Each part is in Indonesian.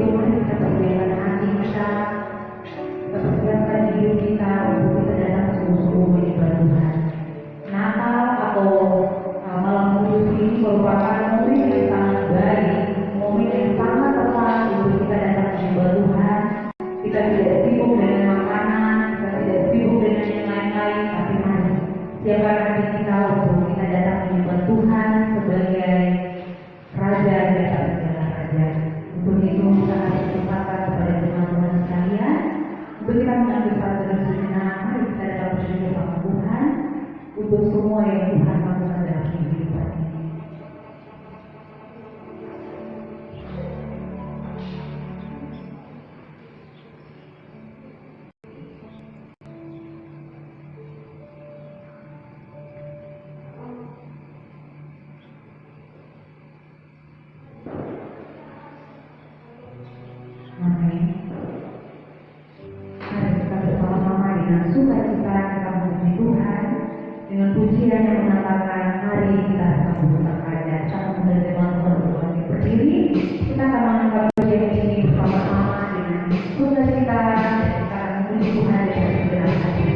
itu mari kita persiapkan hati kita, persiapkan diri kita untuk kita datang sungguh-sungguh menyembah Tuhan. Natal atau malam Kudus ini merupakan momen yang sangat baik, momen yang sangat tepat untuk kita datang menyembah Tuhan. Kita tidak sibuk dengan makanan, kita tidak sibuk dengan yang lain-lain, tapi mari siapkan hati kita untuk kita datang menyembah Tuhan sebagai Raja di atas segala raja. Untuk itu kita kasih kesempatan kepada teman-teman sekalian untuk kita mengambil satu sejenak. Mari kita datang bersyukur sama Tuhan untuk semua yang Tuhan lakukan dalam kehidupan ini. Amin. Mari kita bersama-sama dengan sukacita kita memuji Tuhan dengan pujian yang mengatakan hari kita sambut sang Raja. Sama dengan teman-teman Tuhan yang berdiri, kita akan mengangkat pujian ini bersama-sama dengan sukacita dan kita akan memuji Tuhan dengan segenap hati.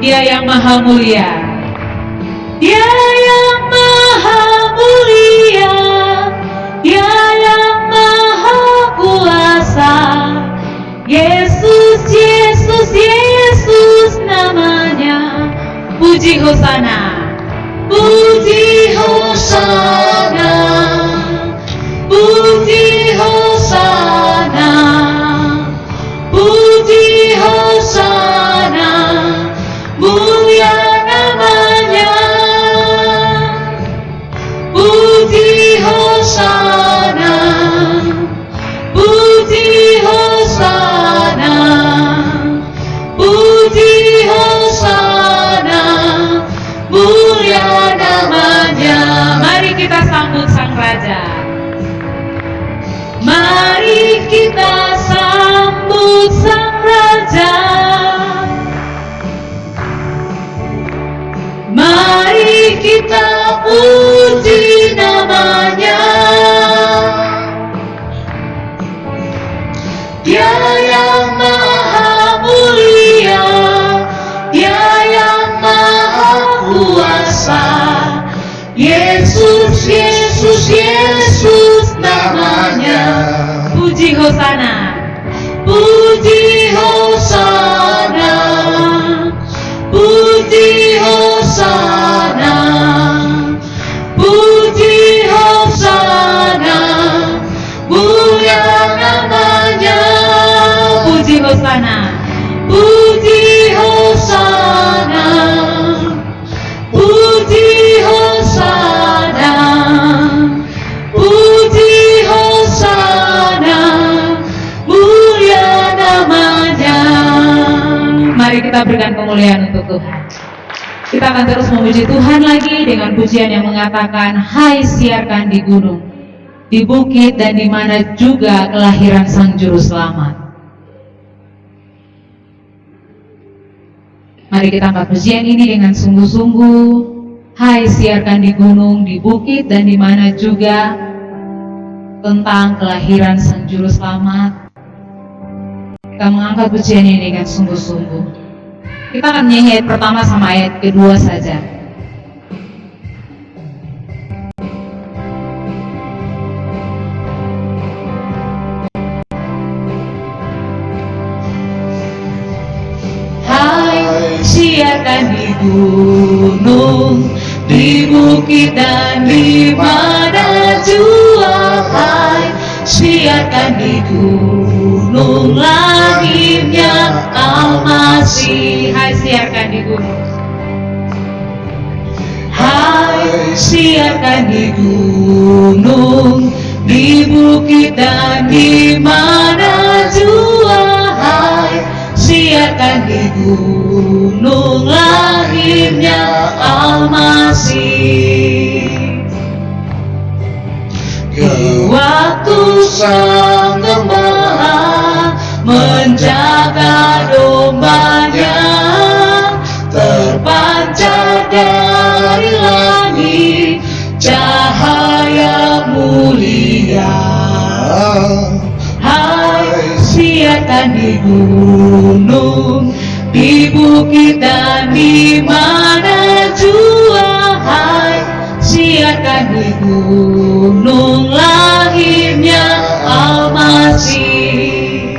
Dia yang maha mulia, Dia yang maha mulia, Dia yang maha kuasa. Yesus, Yesus, Yesus namanya. Puji Hosana, puji Hosana, puji Hosana, puji Hosana. Mulia namanya, puji Hosana, puji Hosana, puji Hosana, mulia namanya. Mari kita sambut sang Raja. Mari kita sambut sang Raja. Mari kita puji namanya. Dia yang maha mulia, Dia yang maha kuasa. Yesus, Yesus, Yesus namanya. Puji Hosana, puji Hosana, puji Hosana, puji Hosana, mulia namanya. Puji Hosana, puji Hosana, puji Hosana, puji Hosana, mulia namanya. Mari kita berikan kemuliaan untuk Tuhan. Kita akan terus memuji Tuhan lagi dengan pujian yang mengatakan, hai siarkan di gunung, di bukit dan di mana juga kelahiran Sang Juru Selamat. Mari kita angkat pujian ini dengan sungguh-sungguh. Hai siarkan di gunung, di bukit dan di mana juga tentang kelahiran Sang Juru Selamat. Kita mengangkat pujian ini dengan sungguh-sungguh. Kita akan menyanyi ayat pertama sama ayat kedua saja. Hai siarkan di gunung, di bukit dan di mana jua. Hai, siarkan di gunung, lahirnya Al-Masih. Hai, siarkan di gunung. Hai, siarkan di gunung, di bukit dan di mana jua. Hai, siarkan di gunung, lahirnya Al-Masih. Waktu sang gembala menjaga dombanya, terpancar dari langit cahaya mulia. Hai, siarkan di gunung, di bukit dan di mana jua. Hai, siarkan di gunung, lahirnya Al-Masih.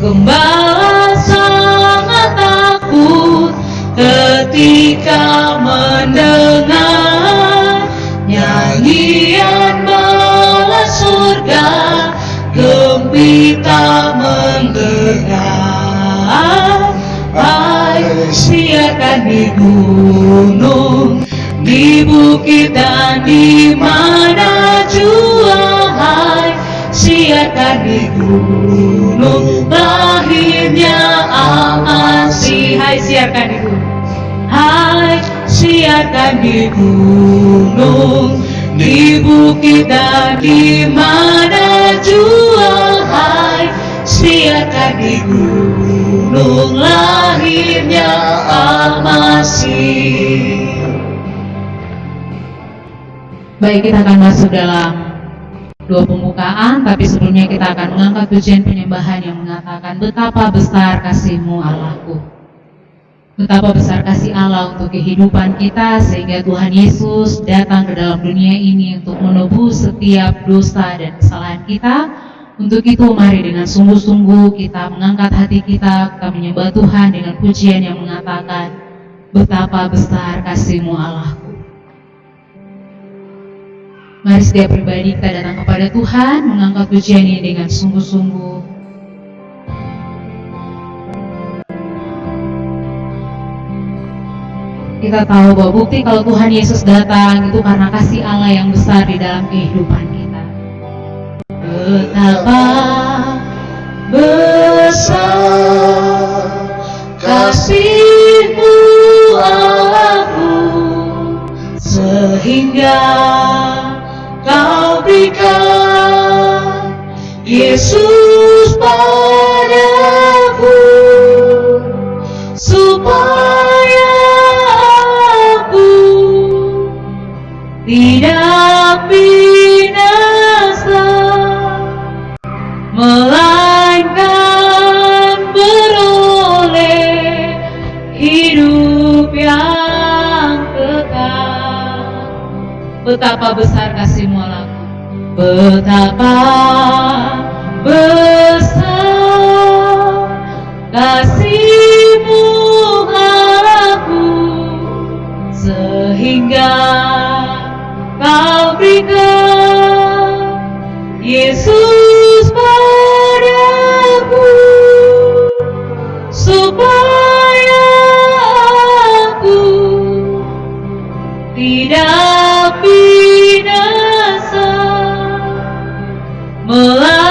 Gembala sangat takut ketika mendengar nyanyian bala surga, gembira menggelegar. Hai, siarkan di gunung, di bukit dan di mana jua. Hai, siarkan di gunung, lahirnya Al-Masih. Hai, siarkan di gunung. Hai, siarkan di gunung, di bukit dan di mana jua. Hai, siarkan di gunung, lahirnya Al-Masih. Baik, kita akan masuk dalam dua pembukaan, tapi sebelumnya kita akan mengangkat pujian penyembahan yang mengatakan betapa besar kasih-Mu Allahku. Betapa besar kasih Allah untuk kehidupan kita, sehingga Tuhan Yesus datang ke dalam dunia ini untuk menebus setiap dosa dan kesalahan kita. Untuk itu mari dengan sungguh-sungguh kita mengangkat hati kita menyembah Tuhan dengan pujian yang mengatakan betapa besar kasih-Mu Allahku. Mari setiap pribadi kita datang kepada Tuhan, mengangkat pujian ini dengan sungguh-sungguh. Kita tahu bahwa bukti kalau Tuhan Yesus datang itu karena kasih Allah yang besar di dalam kehidupan kita. Betapa besar kasih-Mu Allahku, sehingga Kau berikan Yesus padaku, supaya aku tidak binasa, melainkan beroleh hidup yang kekal. Betapa besar kasih-Mu Allahku, betapa besar kasih-Mu Allahku, sehingga Kau berikan Yesus padaku, supaya aku tidak binasa, melainkan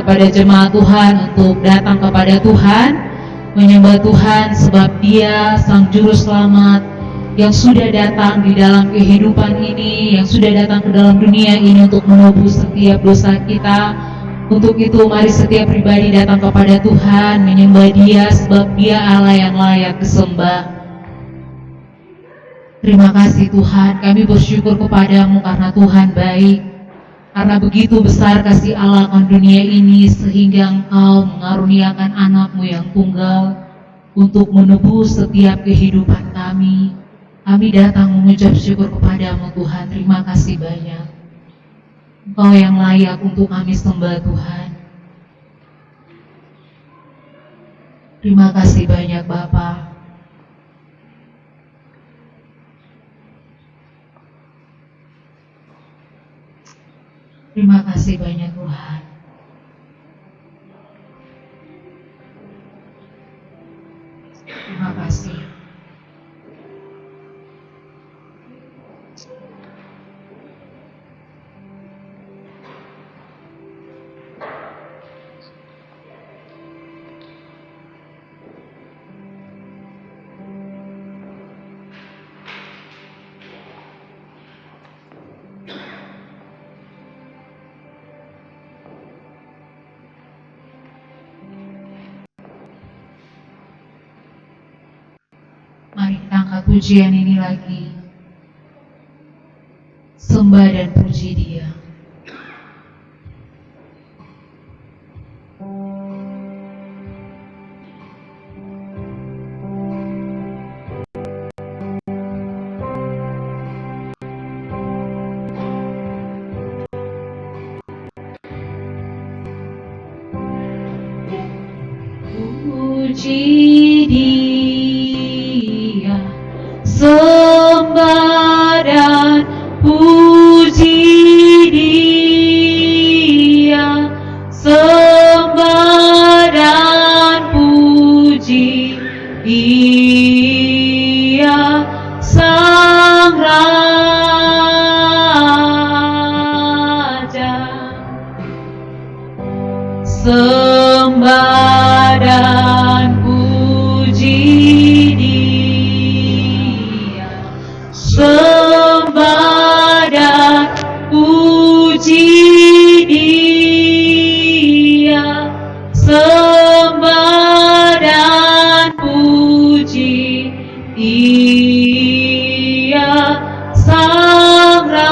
kepada jemaat Tuhan untuk datang kepada Tuhan, menyembah Tuhan sebab Dia Sang Juru Selamat yang sudah datang di dalam kehidupan ini, yang sudah datang ke dalam dunia ini untuk menebus setiap dosa kita. Untuk itu mari setiap pribadi datang kepada Tuhan, menyembah Dia sebab Dia Allah yang layak disembah. Terima kasih Tuhan, kami bersyukur kepadamu karena Tuhan baik. Karena begitu besar kasih Allah akan dunia ini sehingga Engkau mengaruniakan anakmu yang tunggal untuk menebus setiap kehidupan kami. Kami datang mengucap syukur kepadamu Tuhan, terima kasih banyak. Engkau yang layak untuk kami sembah Tuhan. Terima kasih banyak Bapa. Terima kasih banyak Tuhan. Terima kasih. Mari kita angkat pujian ini lagi. Sembah dan puji Dia. Puji Dia, sembah dan puji Dia, sembah dan puji Dia, Sang Raja. Sembah dan puji Dia, sembah dan puji Dia, sembah dan puji Dia, Sang Raja.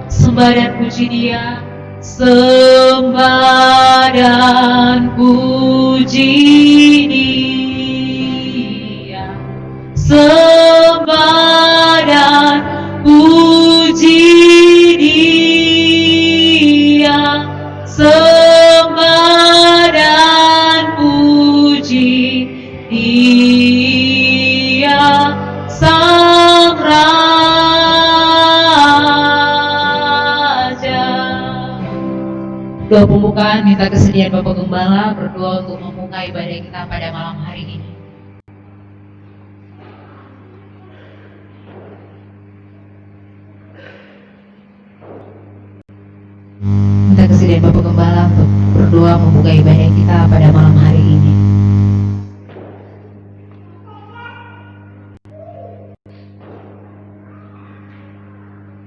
Sembah dan puji Dia, sembah dan puji Dia, sembah dan puji Dia, sembah dan puji Dia, Sang Raja. Doa pembukaan minta kesediaan Bapak Gembala berdoa untuk membuka ibadah kita pada malam hari ini. Minta kesediaan Bapak Gembala untuk berdoa membuka ibadah kita pada malam hari ini.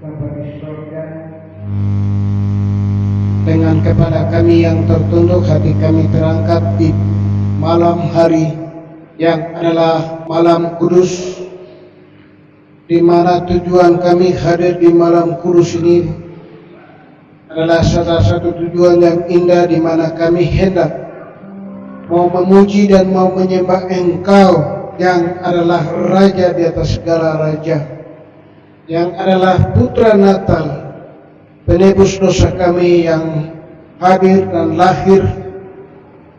Bapa di surga, dengan kepala kami yang tertunduk, hati kami terangkat di malam hari yang adalah malam kudus, di mana tujuan kami hadir di malam kudus ini adalah salah satu tujuan yang indah, di mana kami hendak mau memuji dan mau menyembah Engkau yang adalah Raja di atas segala raja, yang adalah Putra Natal, penebus dosa kami yang hadir dan lahir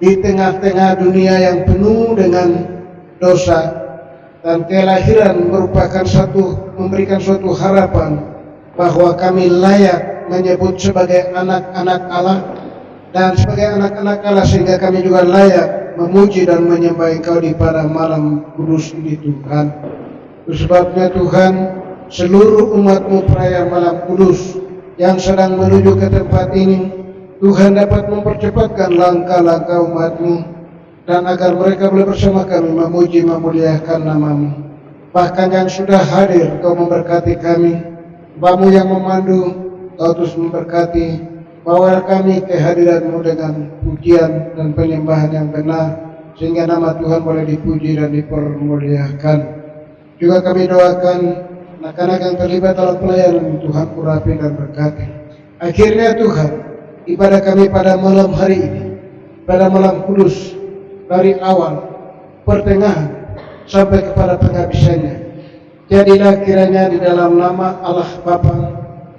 di tengah-tengah dunia yang penuh dengan dosa, dan kelahiran merupakan memberikan suatu harapan bahwa kami layak menyebut sebagai anak-anak Allah, dan sebagai anak-anak Allah sehingga kami juga layak memuji dan menyembah Engkau di pada malam kudus ini Tuhan. Sebabnya Tuhan, seluruh umat-Mu perayaan malam kudus yang sedang menuju ke tempat ini, Tuhan dapat mempercepatkan langkah-langkah umat-Mu, dan agar mereka boleh bersama kami memuji memuliakan nama-Mu. Bahkan yang sudah hadir, Kau memberkati kami. Bapa-Mu yang memandu, Kau terus memberkati. Bawa kami ke hadirat-Mu dengan pujian dan penyembahan yang benar, sehingga nama Tuhan boleh dipuji dan dipermuliakan. Juga kami doakan anak-anak yang terlibat dalam pelayanan, Tuhan urapi dan berkati. Akhirnya Tuhan, ibadah kami pada malam hari ini, pada malam kudus, dari awal, pertengahan, sampai kepada penghabisannya, jadilah kiranya di dalam nama Allah Bapa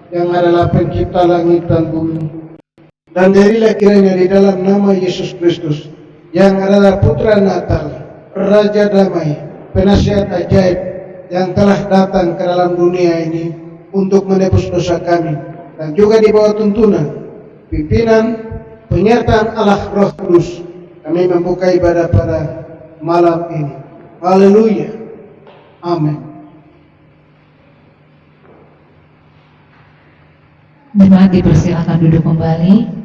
yang adalah pencipta langit dan bumi, dan jadilah kiranya di dalam nama Yesus Kristus yang adalah Putra Natal, Raja Damai, Penasihat Ajaib, yang telah datang ke dalam dunia ini untuk menebus dosa kami, dan juga di bawah tuntunan, pimpinan, penyertaan Allah Roh Kudus, kami membuka ibadah pada malam ini. Haleluya. Amin. Jemaat dipersilakan duduk kembali.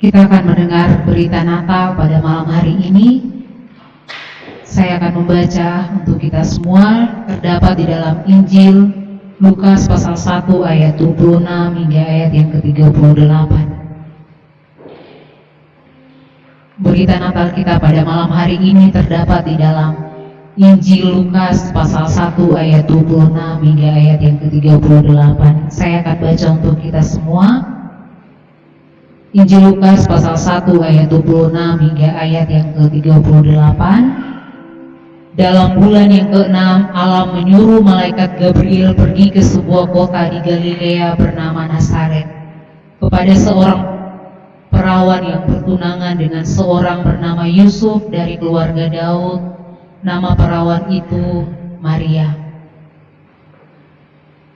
Kita akan mendengar berita Natal pada malam hari ini. Saya akan membaca untuk kita semua, terdapat di dalam Injil Lukas pasal 1 ayat 26 hingga ayat yang ke-38. Berita Natal kita pada malam hari ini terdapat di dalam Injil Lukas pasal 1 ayat 26 hingga ayat yang ke-38. Saya akan baca untuk kita semua. Injil Lukas pasal 1 ayat 26 hingga ayat yang ke-38. Dalam bulan yang ke-6, Allah menyuruh malaikat Gabriel pergi ke sebuah kota di Galilea bernama Nazaret, kepada seorang perawan yang bertunangan dengan seorang bernama Yusuf dari keluarga Daud. Nama perawan itu Maria.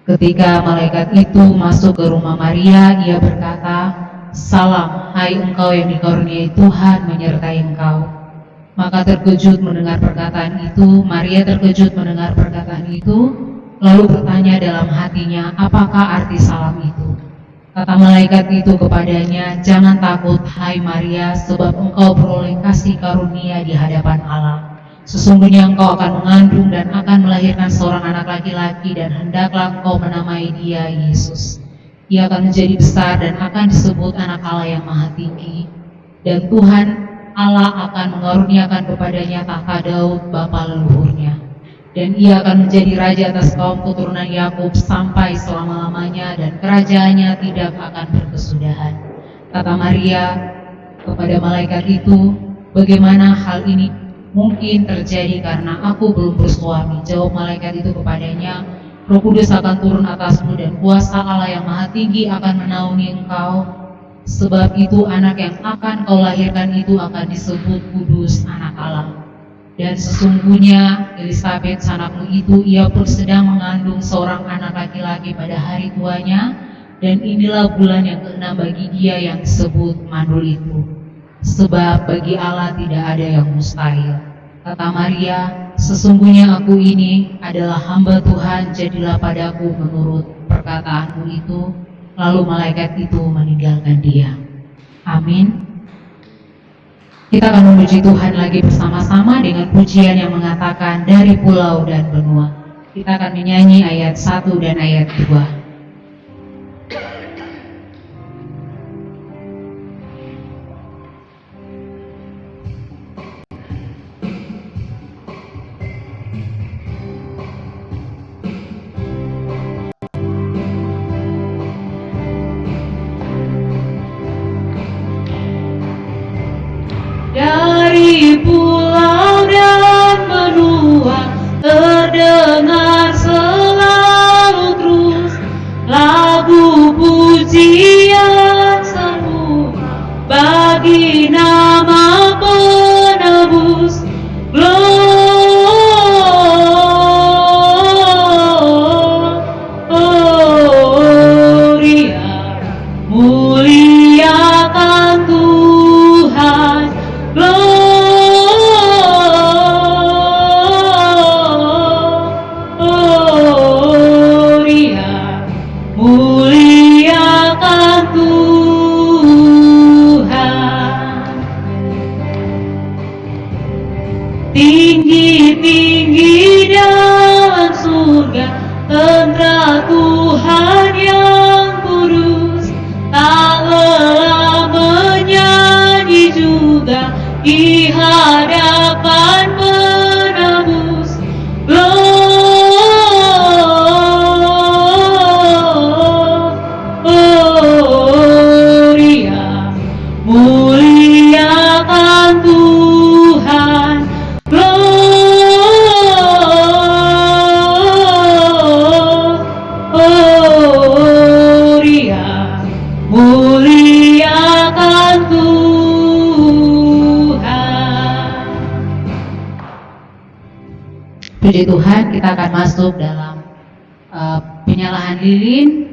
Ketika malaikat itu masuk ke rumah Maria, ia berkata, "Salam, hai engkau yang dikaruniai Tuhan menyertai engkau." Maka terkejut mendengar perkataan itu, Maria terkejut mendengar perkataan itu, lalu bertanya dalam hatinya, apakah arti salam itu? Kata malaikat itu kepadanya, "Jangan takut, hai Maria, sebab engkau beroleh kasih karunia di hadapan Allah. Sesungguhnya engkau akan mengandung dan akan melahirkan seorang anak laki-laki, dan hendaklah engkau menamai dia Yesus. Ia akan menjadi besar dan akan disebut anak Allah yang Maha Tinggi, dan Tuhan Allah akan mengaruniakan kepadanya tahta Daud bapa leluhurnya, dan ia akan menjadi raja atas kaum keturunan Yakub sampai selama-lamanya, dan kerajaannya tidak akan berkesudahan." Kata Maria kepada malaikat itu, "Bagaimana hal ini mungkin terjadi karena aku belum bersuami?" Jawab malaikat itu kepadanya, "Roh Kudus akan turun atasmu, dan kuasa Allah yang Maha Tinggi akan menaungi engkau. Sebab itu anak yang akan kau lahirkan itu akan disebut kudus, anak Allah. Dan sesungguhnya Elisabet anakmu itu, ia pun sedang mengandung seorang anak laki-laki pada hari tuanya, dan inilah bulan yang ke-6 bagi dia yang disebut mandul itu. Sebab bagi Allah tidak ada yang mustahil." Kata Maria, "Sesungguhnya aku ini adalah hamba Tuhan, jadilah padaku menurut perkataanmu itu." Lalu malaikat itu meninggalkan dia. Amin. Kita akan memuji Tuhan lagi bersama-sama dengan pujian yang mengatakan dari pulau dan benua. Kita akan menyanyi ayat 1 dan ayat 2. Dari pulau dan benua terdengar selalu terus lagu pujian semua bagi nama penebus. Gloria, muliakan Tuhan. tinggi-tinggi dalam surga, tentara Tuhan yang kudus, tak lelah menyanyi juga di hadapan penebus. Gloria, muliakan Tuhan. Gloria, muliakan Tuhan. Puji Tuhan, kita akan masuk dalam penyalahan lilin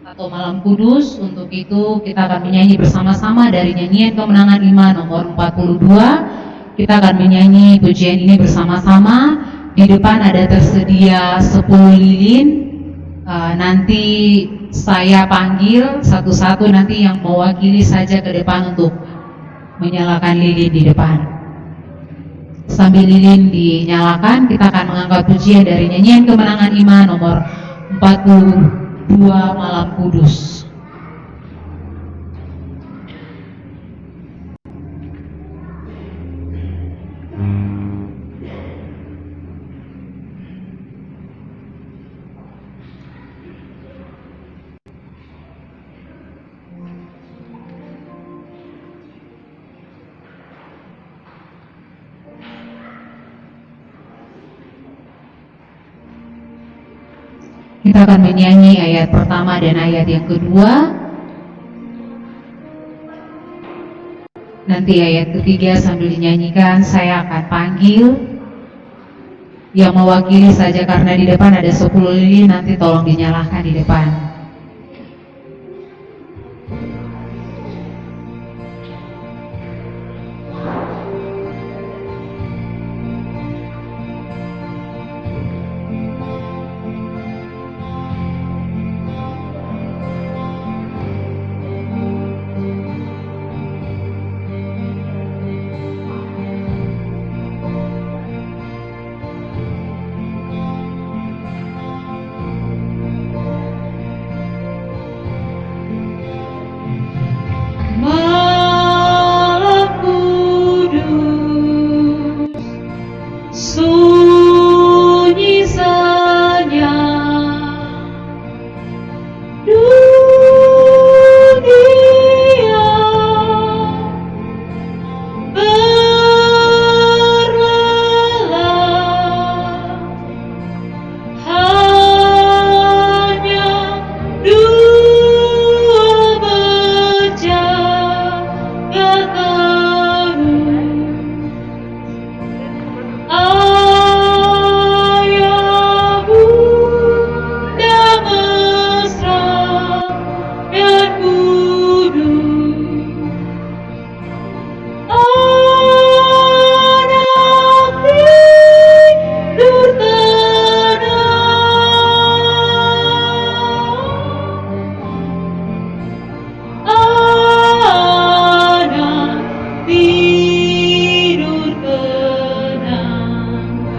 atau malam kudus. Untuk itu kita akan menyanyi bersama-sama dari nyanyian Kemenangan 5 nomor 42. Kita akan menyanyi pujian ini bersama-sama. Di depan ada tersedia 10 lilin. Nanti saya panggil satu-satu, nanti yang mewakili saja ke depan untuk menyalakan lilin di depan. Sambil lilin dinyalakan, kita akan mengangkat pujian dari nyanyian Kemenangan 5 nomor 42 Malam Kudus. Kita akan menyanyi ayat pertama dan ayat yang kedua. Nanti ayat ketiga sambil dinyanyikan saya akan panggil yang mewakili saja, karena di depan ada 10 lilin, nanti tolong dinyalakan di depan.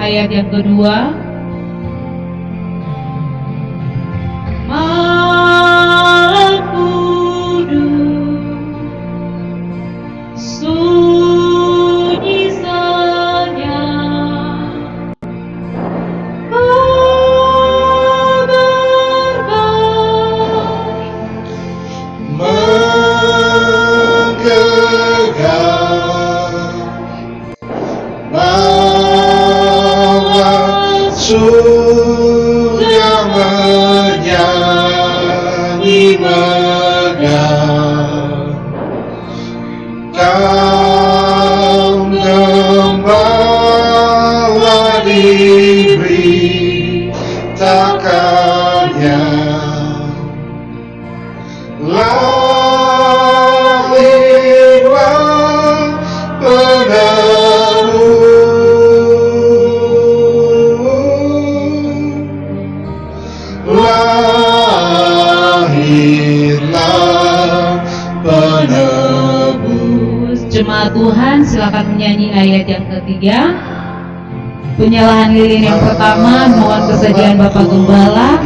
Ayat yang kedua, Malam Kudus, sunyi saja, surga menyanyi megah, kau gembala diberi takannya, lahirlah penebus, lahirlah penebus. Jemaat Tuhan, silakan menyanyi ayat yang ketiga. Penyalahan lilin yang pertama, mohon kesediaan Bapak Gembala.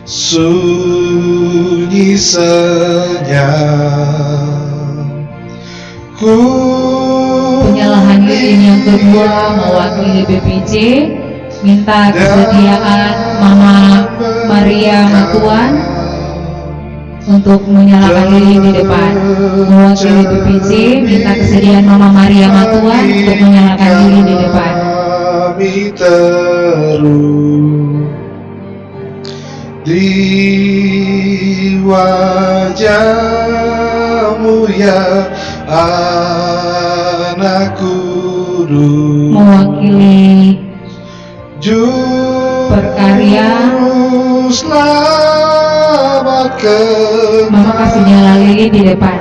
Sunyi senyap Penyalahan lilin yang kedua mewakili BPJ, minta kesediaan Mama Maria Matuan untuk menyalakan lilin di depan. Mewakili BPJ, minta kesediaan Mama Maria Matuan untuk menyalakan lilin di depan. kami terus di wajahmu ya anak kudus, Mewakili Juru Perkarya, selamatkan Mama kasih nyala lilin di depan.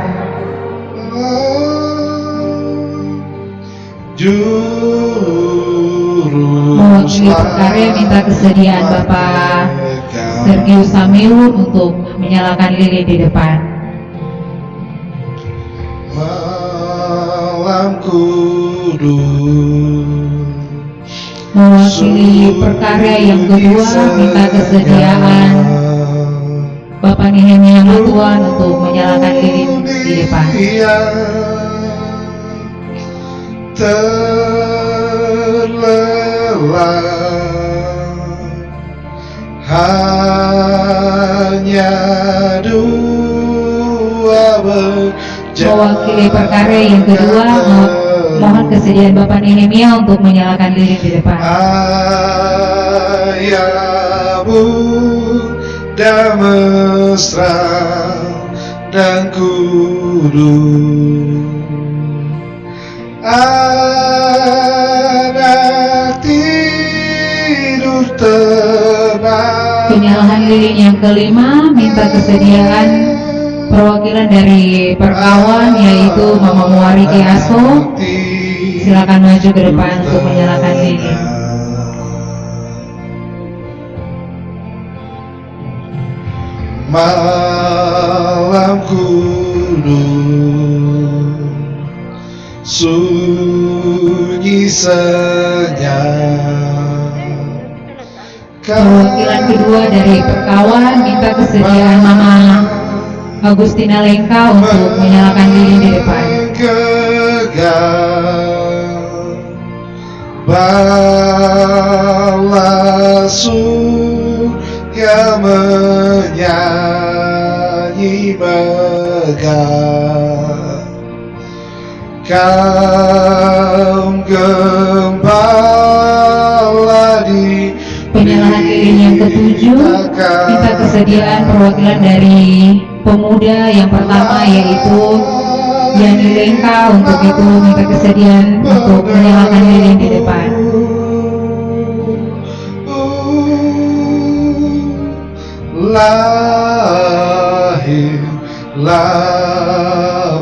Mewakili Perkarya, minta kesediaan Bapak Sergius Samiun untuk menyalakan lilin di depan. Malam kudus, Mewakili Perkarya yang kedua, minta kesediaan Bapak Nehemia Matuan untuk menyalakan lilin di depan. Hanya dua Mewakili Perkarya yang kedua, mohon kesediaan Bapak Nehemia untuk menyalakan lilin di depan. Ayahmu dan mesra dan kudus, anak tidur tenang. Penyalahan lilin yang kelima, minta kesediaan perwakilan dari Perkawan, yaitu Mama Muariki Aso. Silakan maju ke depan untuk menyalakan lilin. Malam kudus, sunyi senyap. Perwakilan kedua dari Perkawan, minta kesediaan Mama Agustina Lengka untuk menyalakan lilin di depan. Balasu yang menyanyi megah, kaum gembala di Penyalahan lilin yang ketujuh, minta kesediaan perwakilan dari pemuda yang pertama, yaitu Yani Lengka. Untuk itu minta kesediaan untuk menyalakan lilin di depan. Lahirlah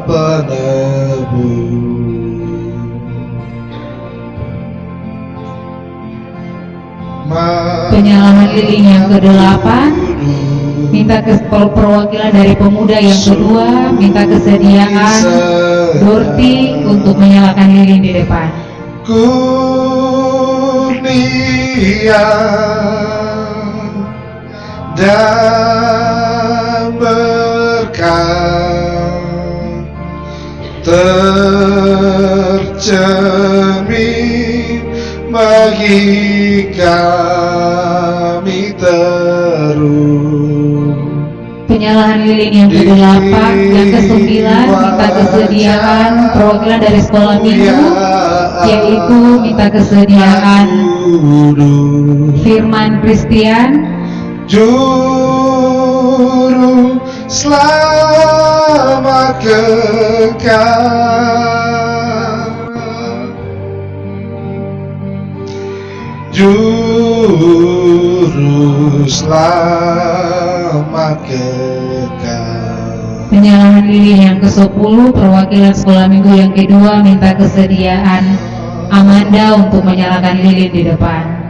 penebus. Penyalahan lilin yang ke-8, minta perwakilan dari pemuda yang kedua, minta kesediaan Dorti untuk menyalakan lilin di depan. Kurnia dan berkah tercermin bagi kami terus. Penyalahan lilin yang ke-8, yang ke-9, minta kesediaan perwakilan dari sekolah minggu, yaitu minta kesediaan Firman Christian, Juru selamat kekal, Juru selamat kekal. Penyalahan lilin yang ke-10, perwakilan sekolah minggu yang kedua, minta kesediaan Amanda untuk menyalakan lilin di depan.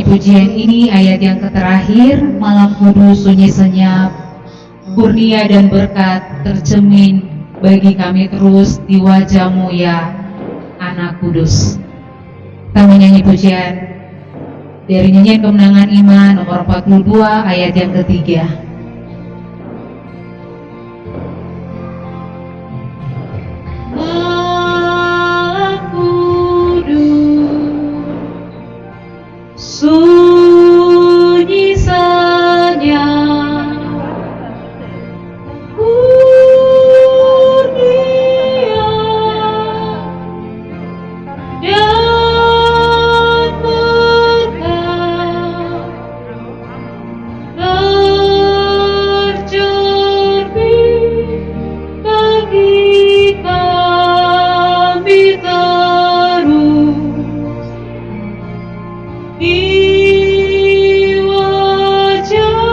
pujian ini ayat yang terakhir, malam kudus sunyi senyap, kurnia dan berkat tercermin bagi kami terus di wajah-Mu ya Anak Kudus. Kita menyanyi pujian dari nyanyian Kemenangan Iman nomor 42 ayat yang ketiga. Sunyi senyap, kurnia dan berkat tercermin bagi kami terus di wajah-Mu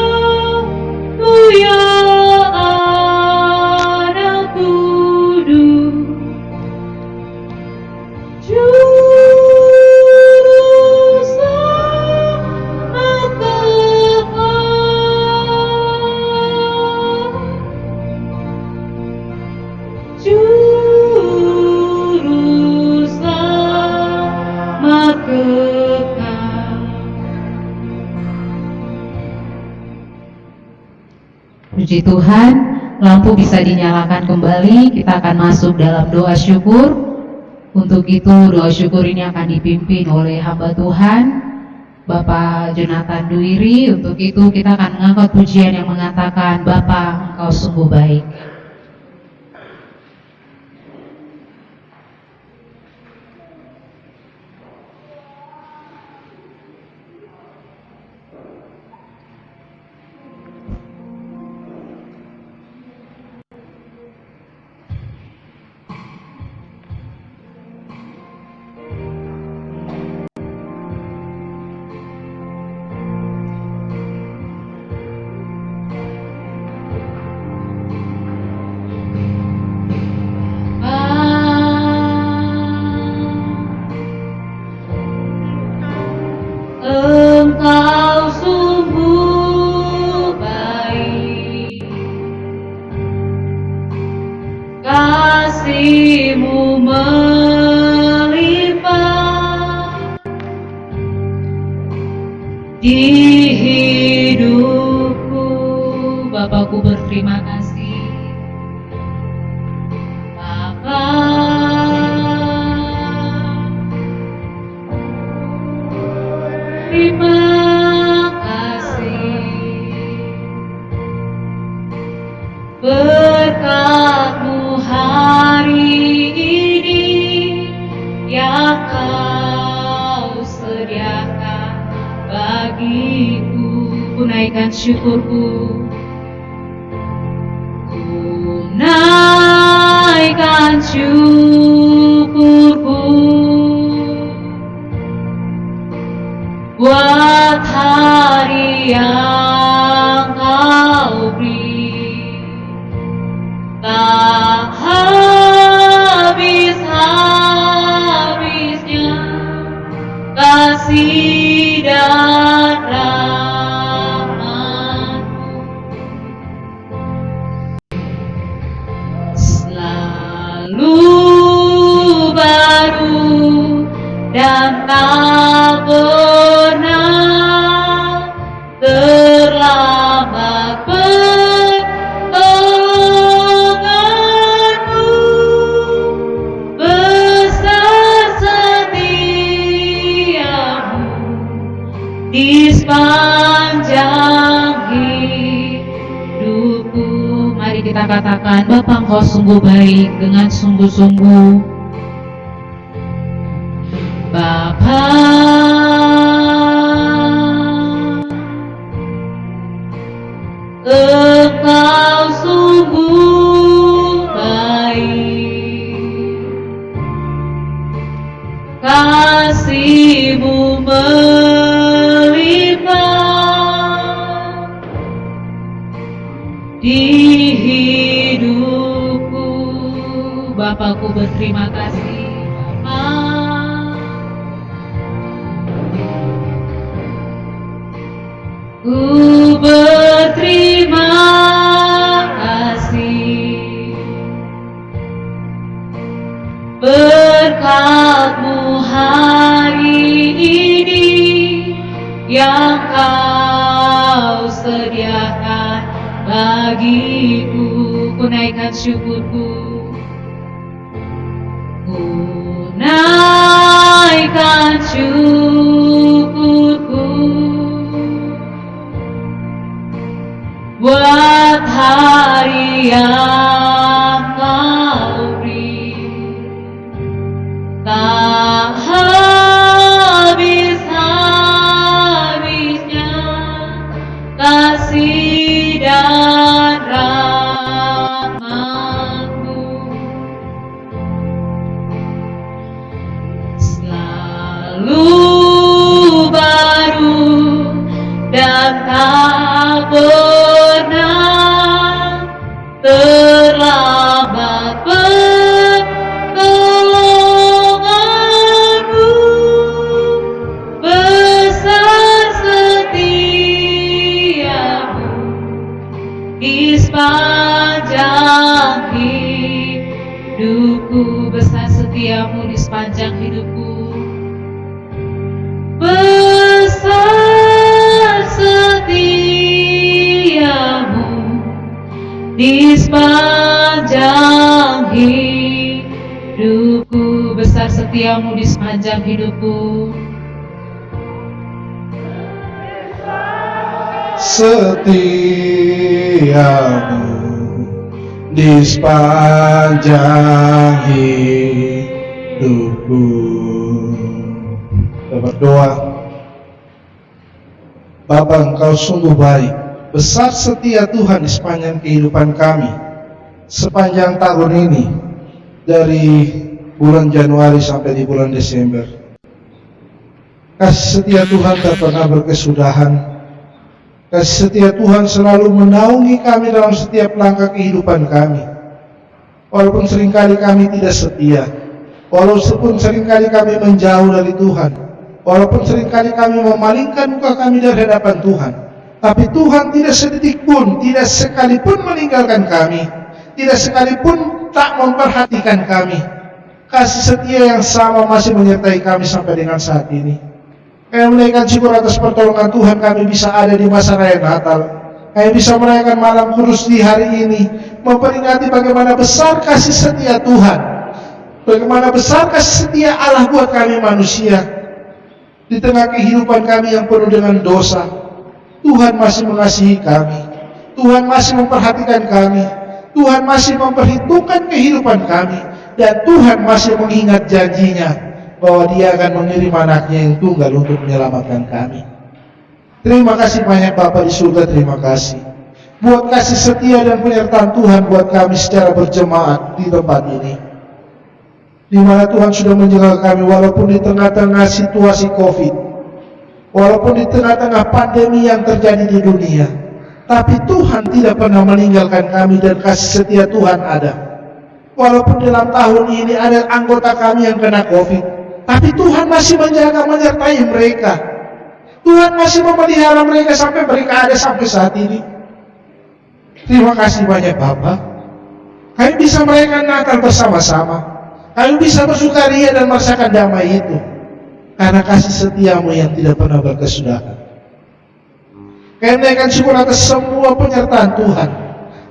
ya Anak Kudus, Juru Selamat kekal, Juru Selamat kekal. Puji Tuhan, lampu bisa dinyalakan kembali. Kita akan masuk dalam doa syukur. Untuk itu doa syukur ini akan dipimpin oleh hamba Tuhan Bapak Jonathan Duiri. Untuk itu kita akan mengangkat pujian yang mengatakan, Bapa, Engkau sungguh baik. Engkau sungguh baik, kasih-Mu melimpah di hidupku. Bapakku berterima kasih, Bapa. Terima kasih, berkat-Mu hari ini yang Kau sediakan bagiku. Ku naikkan syukurku, ku naikkan syukurku buat hari yang Kau beri, tak habis-habisnya kasih dan rahmat-Mu, selalu baru dan tak pernah terlambat. Pertolongan-Mu besar, setia-Mu di sepanjang hidupku. Mari kita katakan, Bapa, Engkau sungguh baik, dengan sungguh-sungguh. Bapa, Engkau sungguh baik, kasih-Mu melimpah di hidupku. Bapakku berterima kasih, Bapa. curahkan bagiku. Ku naikkan syukurku, ku naikkan syukurku buat hari yang Kau beri. Tak habis-habisnya kasih dan rahmat-Mu, selalu baru dan tak pernah terlambat pertolongan-Mu. Besar setiamu di sepanjang hidupku. Besar setiamu di sepanjang hidupku. Besar setiamu di sepanjang hidupku. Besar setiamu di sepanjang hidupku. Setiamu di sepanjang hidupku. Kita berdoa. Bapa, Engkau sungguh baik, besar setia Tuhan di sepanjang kehidupan kami, sepanjang tahun ini, dari bulan Januari sampai di bulan Desember. Kasih setia Tuhan tak pernah berkesudahan. Kasih setia Tuhan selalu menaungi kami dalam setiap langkah kehidupan kami. Walaupun seringkali kami tidak setia, walaupun seringkali kami menjauh dari Tuhan, walaupun seringkali kami memalingkan muka kami dari hadapan Tuhan, tapi Tuhan tidak sedetik pun, tidak sekalipun meninggalkan kami, tidak sekalipun tak memperhatikan kami. Kasih setia yang sama masih menyertai kami sampai dengan saat ini. Kami menaikkan syukur atas pertolongan Tuhan, kami bisa ada di masa raya Natal. Kami bisa merayakan malam kudus di hari ini, memperingati bagaimana besar kasih setia Tuhan, bagaimana besar kasih setia Allah buat kami manusia. Di tengah kehidupan kami yang penuh dengan dosa, Tuhan masih mengasihi kami, Tuhan masih memperhatikan kami, Tuhan masih memperhitungkan kehidupan kami, dan Tuhan masih mengingat janjinya bahwa Dia akan mengirim anaknya yang tunggal untuk menyelamatkan kami. Terima kasih banyak Bapa di surga, terima kasih buat kasih setia dan penyertaan Tuhan buat kami secara berjemaat di tempat ini, di mana Tuhan sudah menjaga kami walaupun di tengah-tengah situasi COVID, walaupun di tengah-tengah pandemi yang terjadi di dunia, tapi Tuhan tidak pernah meninggalkan kami dan kasih setia Tuhan ada. Walaupun dalam tahun ini ada anggota kami yang kena COVID, tapi Tuhan masih menjaga, menyertai mereka. Tuhan masih memelihara mereka sampai mereka ada sampai saat ini. Terima kasih banyak Bapa. Kami bisa merayakan Natal bersama-sama. Kami bisa bersukaria dan merasakan damai itu karena kasih setiamu yang tidak pernah berkesudahan. Kami menaikkan syukur atas semua penyertaan Tuhan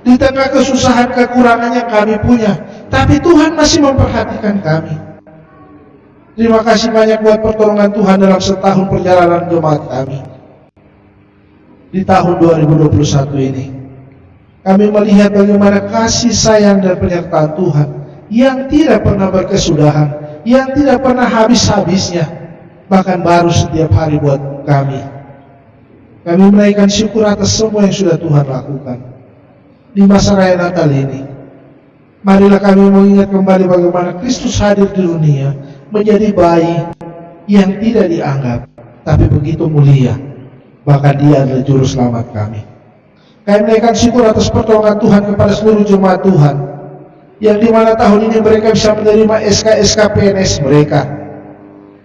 di tengah kesusahan, kekurangan yang kami punya, tapi Tuhan masih memperhatikan kami. Terima kasih banyak buat pertolongan Tuhan dalam setahun perjalanan jemaat kami. Di tahun 2021 ini, kami melihat bagaimana kasih sayang dan penyertaan Tuhan yang tidak pernah berkesudahan, yang tidak pernah habis-habisnya, bahkan baru setiap hari buat kami. Kami menaikkan syukur atas semua yang sudah Tuhan lakukan di masa raya Natal ini. Marilah kami mengingat kembali bagaimana Kristus hadir di dunia menjadi bayi yang tidak dianggap, tapi begitu mulia. Bahkan Dia adalah juru selamat kami. Kami menaikkan syukur atas pertolongan Tuhan kepada seluruh jemaat Tuhan, yang dimana tahun ini mereka bisa menerima SK PNS mereka,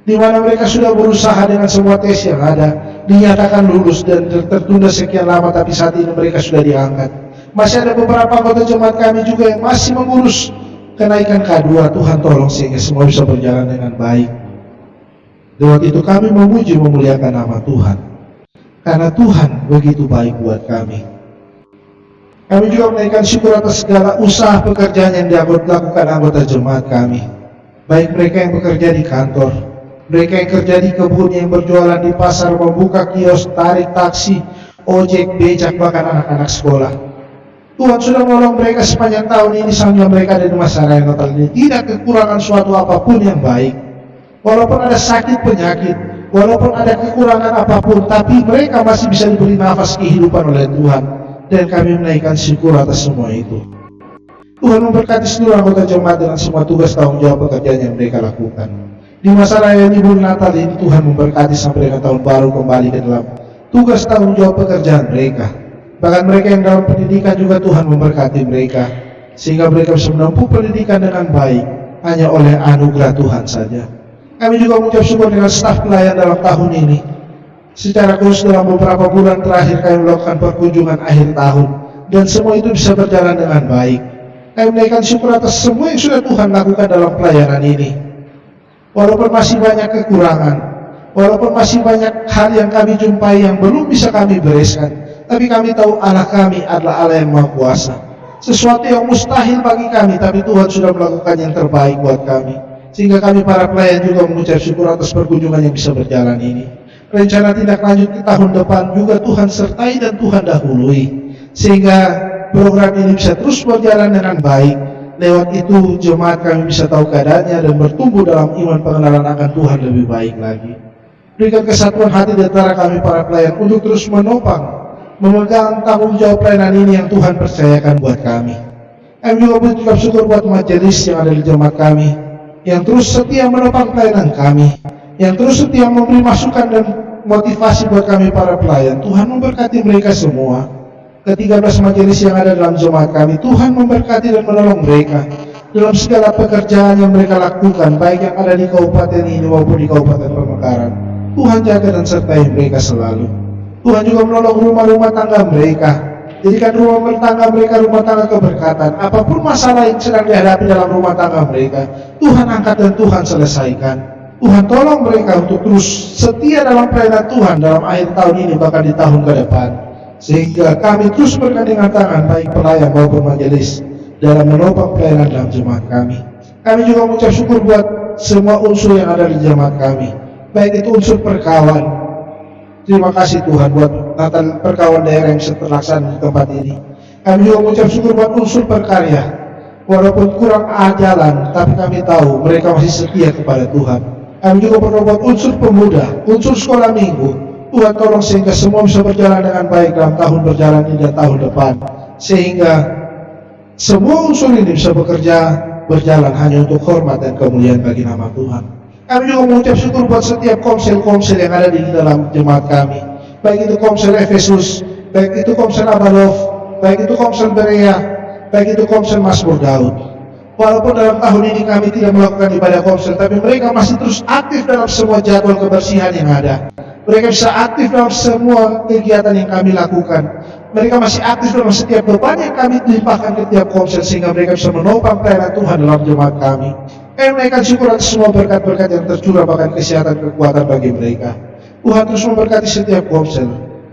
dimana mereka sudah berusaha dengan semua tes yang ada, dinyatakan lulus dan tertunda sekian lama, tapi saat ini mereka sudah diangkat. Masih ada beberapa anggota jemaat kami juga yang masih mengurus kenaikan K2. Tuhan tolong sehingga semua bisa berjalan dengan baik. Lewat itu kami memuji memuliakan nama Tuhan, karena Tuhan begitu baik buat kami. Kami juga menaikkan syukur atas segala usaha pekerjaan yang dilakukan anggota jemaat kami. Baik mereka yang bekerja di kantor, mereka yang kerja di kebun, yang berjualan di pasar, membuka kios, tarik taksi, ojek, becak, bahkan anak-anak sekolah. Tuhan sudah menolong mereka sepanjang tahun ini sambil mereka ada di masa raya Natal ini. Tidak kekurangan suatu apapun yang baik. Walaupun ada sakit penyakit, walaupun ada kekurangan apapun, tapi mereka masih bisa diberi nafas kehidupan oleh Tuhan. Dan kami menaikkan syukur atas semua itu. Tuhan memberkati seluruh anggota jemaat dengan semua tugas tanggung jawab pekerjaan yang mereka lakukan. Di masa raya libur Natal ini Tuhan memberkati sampai dengan tahun baru kembali ke dalam tugas tanggung jawab pekerjaan mereka. Bahkan mereka yang dalam pendidikan juga Tuhan memberkati mereka, sehingga mereka bisa menempuh pendidikan dengan baik hanya oleh anugerah Tuhan saja. Kami juga mengucap syukur dengan staf pelayan dalam tahun ini. Secara khusus dalam beberapa bulan terakhir kami melakukan perkunjungan akhir tahun, dan semua itu bisa berjalan dengan baik. Kami menaikkan syukur atas semua yang sudah Tuhan lakukan dalam pelayanan ini. Walaupun masih banyak kekurangan, walaupun masih banyak hal yang kami jumpai yang belum bisa kami bereskan, tapi kami tahu Allah kami adalah Allah yang Maha Kuasa. Sesuatu yang mustahil bagi kami, tapi Tuhan sudah melakukan yang terbaik buat kami. Sehingga kami para pelayan juga mengucap syukur atas perkunjungan yang bisa berjalan ini. Rencana tindak lanjut ke tahun depan juga Tuhan sertai dan Tuhan dahului, sehingga program ini bisa terus berjalan dengan baik. Lewat itu jemaat kami bisa tahu keadaannya dan bertumbuh dalam iman pengenalan akan Tuhan lebih baik lagi. Berikan kesatuan hati di antara kami para pelayan untuk terus menopang, memegang tanggung jawab pelayanan ini yang Tuhan percayakan buat kami. Kami juga mengucap syukur buat majelis yang ada di jemaat kami, yang terus setia menopang pelayanan kami, yang terus setia memberi masukan dan motivasi buat kami para pelayan. Tuhan memberkati mereka semua. Ke-13 majelis yang ada dalam jemaat kami, Tuhan memberkati dan menolong mereka dalam segala pekerjaan yang mereka lakukan, baik yang ada di kabupaten ini maupun di Kabupaten Pamekaran. Tuhan jaga dan sertai mereka selalu. Tuhan juga menolong rumah-rumah tangga mereka. Jadikan rumah tangga mereka rumah tangga keberkatan. Apapun masalah yang sedang dihadapi dalam rumah tangga mereka, Tuhan angkat dan Tuhan selesaikan. Tuhan tolong mereka untuk terus setia dalam pelayanan Tuhan dalam akhir tahun ini, bahkan di tahun ke depan, sehingga kami terus bergandengan tangan baik pelayan maupun majelis dalam menopang pelayanan dalam jemaat kami. Kami juga mengucap syukur buat semua unsur yang ada di jemaat kami, baik itu unsur perkawan. Terima kasih Tuhan buat Natal perkawan daerah yang terlaksana di tempat ini. Kami juga mengucap syukur buat unsur perkarya. Walaupun kurang jalan, tapi kami tahu mereka masih setia kepada Tuhan. Kami juga berdoa buat unsur pemuda, unsur sekolah minggu. Tuhan tolong sehingga semua bisa berjalan dengan baik dalam tahun berjalan ini dan tahun depan, sehingga semua unsur ini bisa berjalan hanya untuk hormat dan kemuliaan bagi nama Tuhan. Kami juga mengucap syukur buat setiap komsel-komsel yang ada di dalam jemaat kami, baik itu komsel Efesus, baik itu komsel Abalov, baik itu komsel Berea, baik itu komsel Mazmur Daud. Walaupun dalam tahun ini kami tidak melakukan ibadah komsel, tapi mereka masih terus aktif dalam semua jadwal kebersihan yang ada. Mereka bisa aktif dalam semua kegiatan yang kami lakukan. Mereka masih aktif dalam setiap beban yang kami limpahkan ke tiap komsel, sehingga mereka bisa menopang pelayanan Tuhan dalam jemaat kami. Kami menaikkan syukur atas semua berkat-berkat yang tercurah, bahkan kesehatan kekuatan bagi mereka. Tuhan terus memberkati setiap komsel,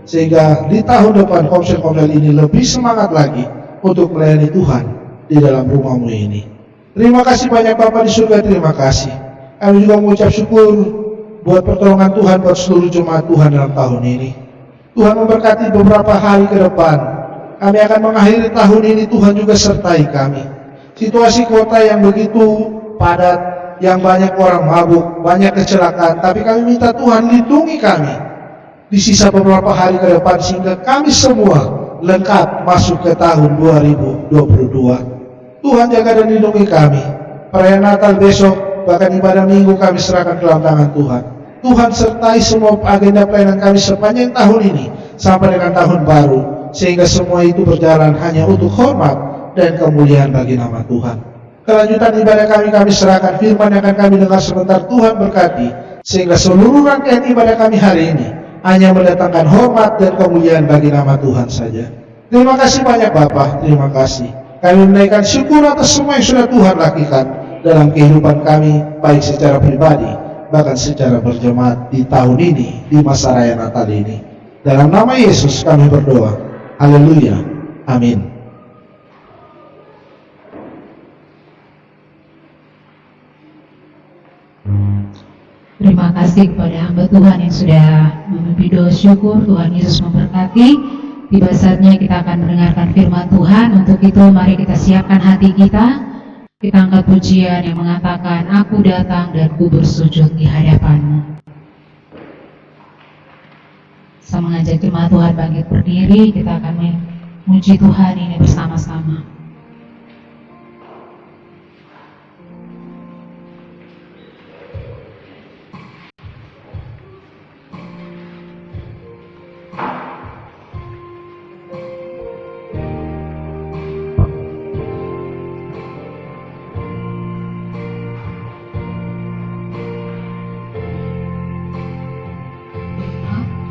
sehingga di tahun depan komsel-komsel ini lebih semangat lagi untuk melayani Tuhan di dalam rumahmu ini. Terima kasih banyak Bapa di surga, terima kasih. Kami juga mengucap syukur buat pertolongan Tuhan buat seluruh jemaat Tuhan dalam tahun ini. Tuhan memberkati beberapa hari ke depan. Kami akan mengakhiri tahun ini, Tuhan juga sertai kami. Situasi kota yang begitu padat, yang banyak orang mabuk, banyak kecelakaan, tapi kami minta Tuhan lindungi kami di sisa beberapa hari ke depan, sehingga kami semua lengkap masuk ke tahun 2022. Tuhan jaga dan lindungi kami. Perayaan Natal besok, bahkan ibadah minggu kami serahkan ke dalam tangan Tuhan. Tuhan sertai semua agenda pelayanan kami sepanjang tahun ini sampai dengan tahun baru, sehingga semua itu berjalan hanya untuk hormat dan kemuliaan bagi nama Tuhan. Kelanjutan ibadah kami serahkan. Firman yang akan kami dengar sebentar Tuhan berkati, sehingga seluruh rangkaian ibadah kami hari ini hanya mendatangkan hormat dan kemuliaan bagi nama Tuhan saja. Terima kasih banyak Bapa, terima kasih. Kami menaikkan syukur atas semua yang sudah Tuhan lakukan dalam kehidupan kami, baik secara pribadi, bahkan secara berjemaat di tahun ini, di masa raya Natal ini. Dalam nama Yesus kami berdoa. Haleluya. Amin. kasih kepada hamba Tuhan yang sudah memimpin doa syukur. Tuhan Yesus memberkati. Tiba saatnya kita akan mendengarkan firman Tuhan. Untuk itu mari kita siapkan hati kita. Kita angkat pujian yang mengatakan, Aku datang dan ku bersujud di hadapan-Mu. Saya mengajak jemaat Tuhan bangkit berdiri. Kita akan memuji Tuhan ini bersama-sama.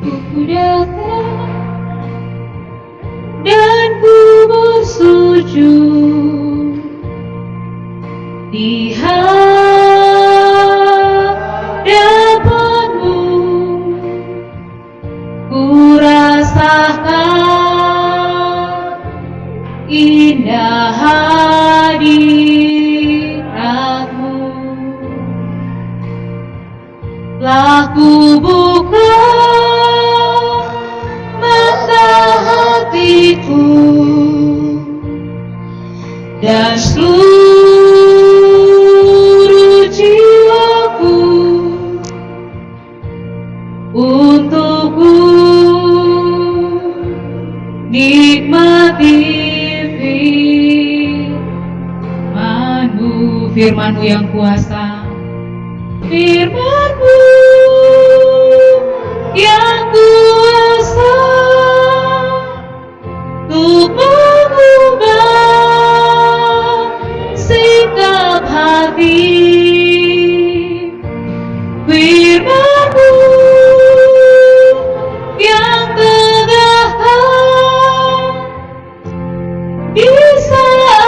Aku datang dan ku bersujud di hadapan-Mu. Ku rasakan indah hadirat-Mu. Telah ku buka hatiku dan seluruh jiwaku untukku nikmati firman-Mu, firman-Mu yang kuasa, firman-Mu yang kuasa untuk mengubah sikap hati. Firman-Mu yang tegakkan di saat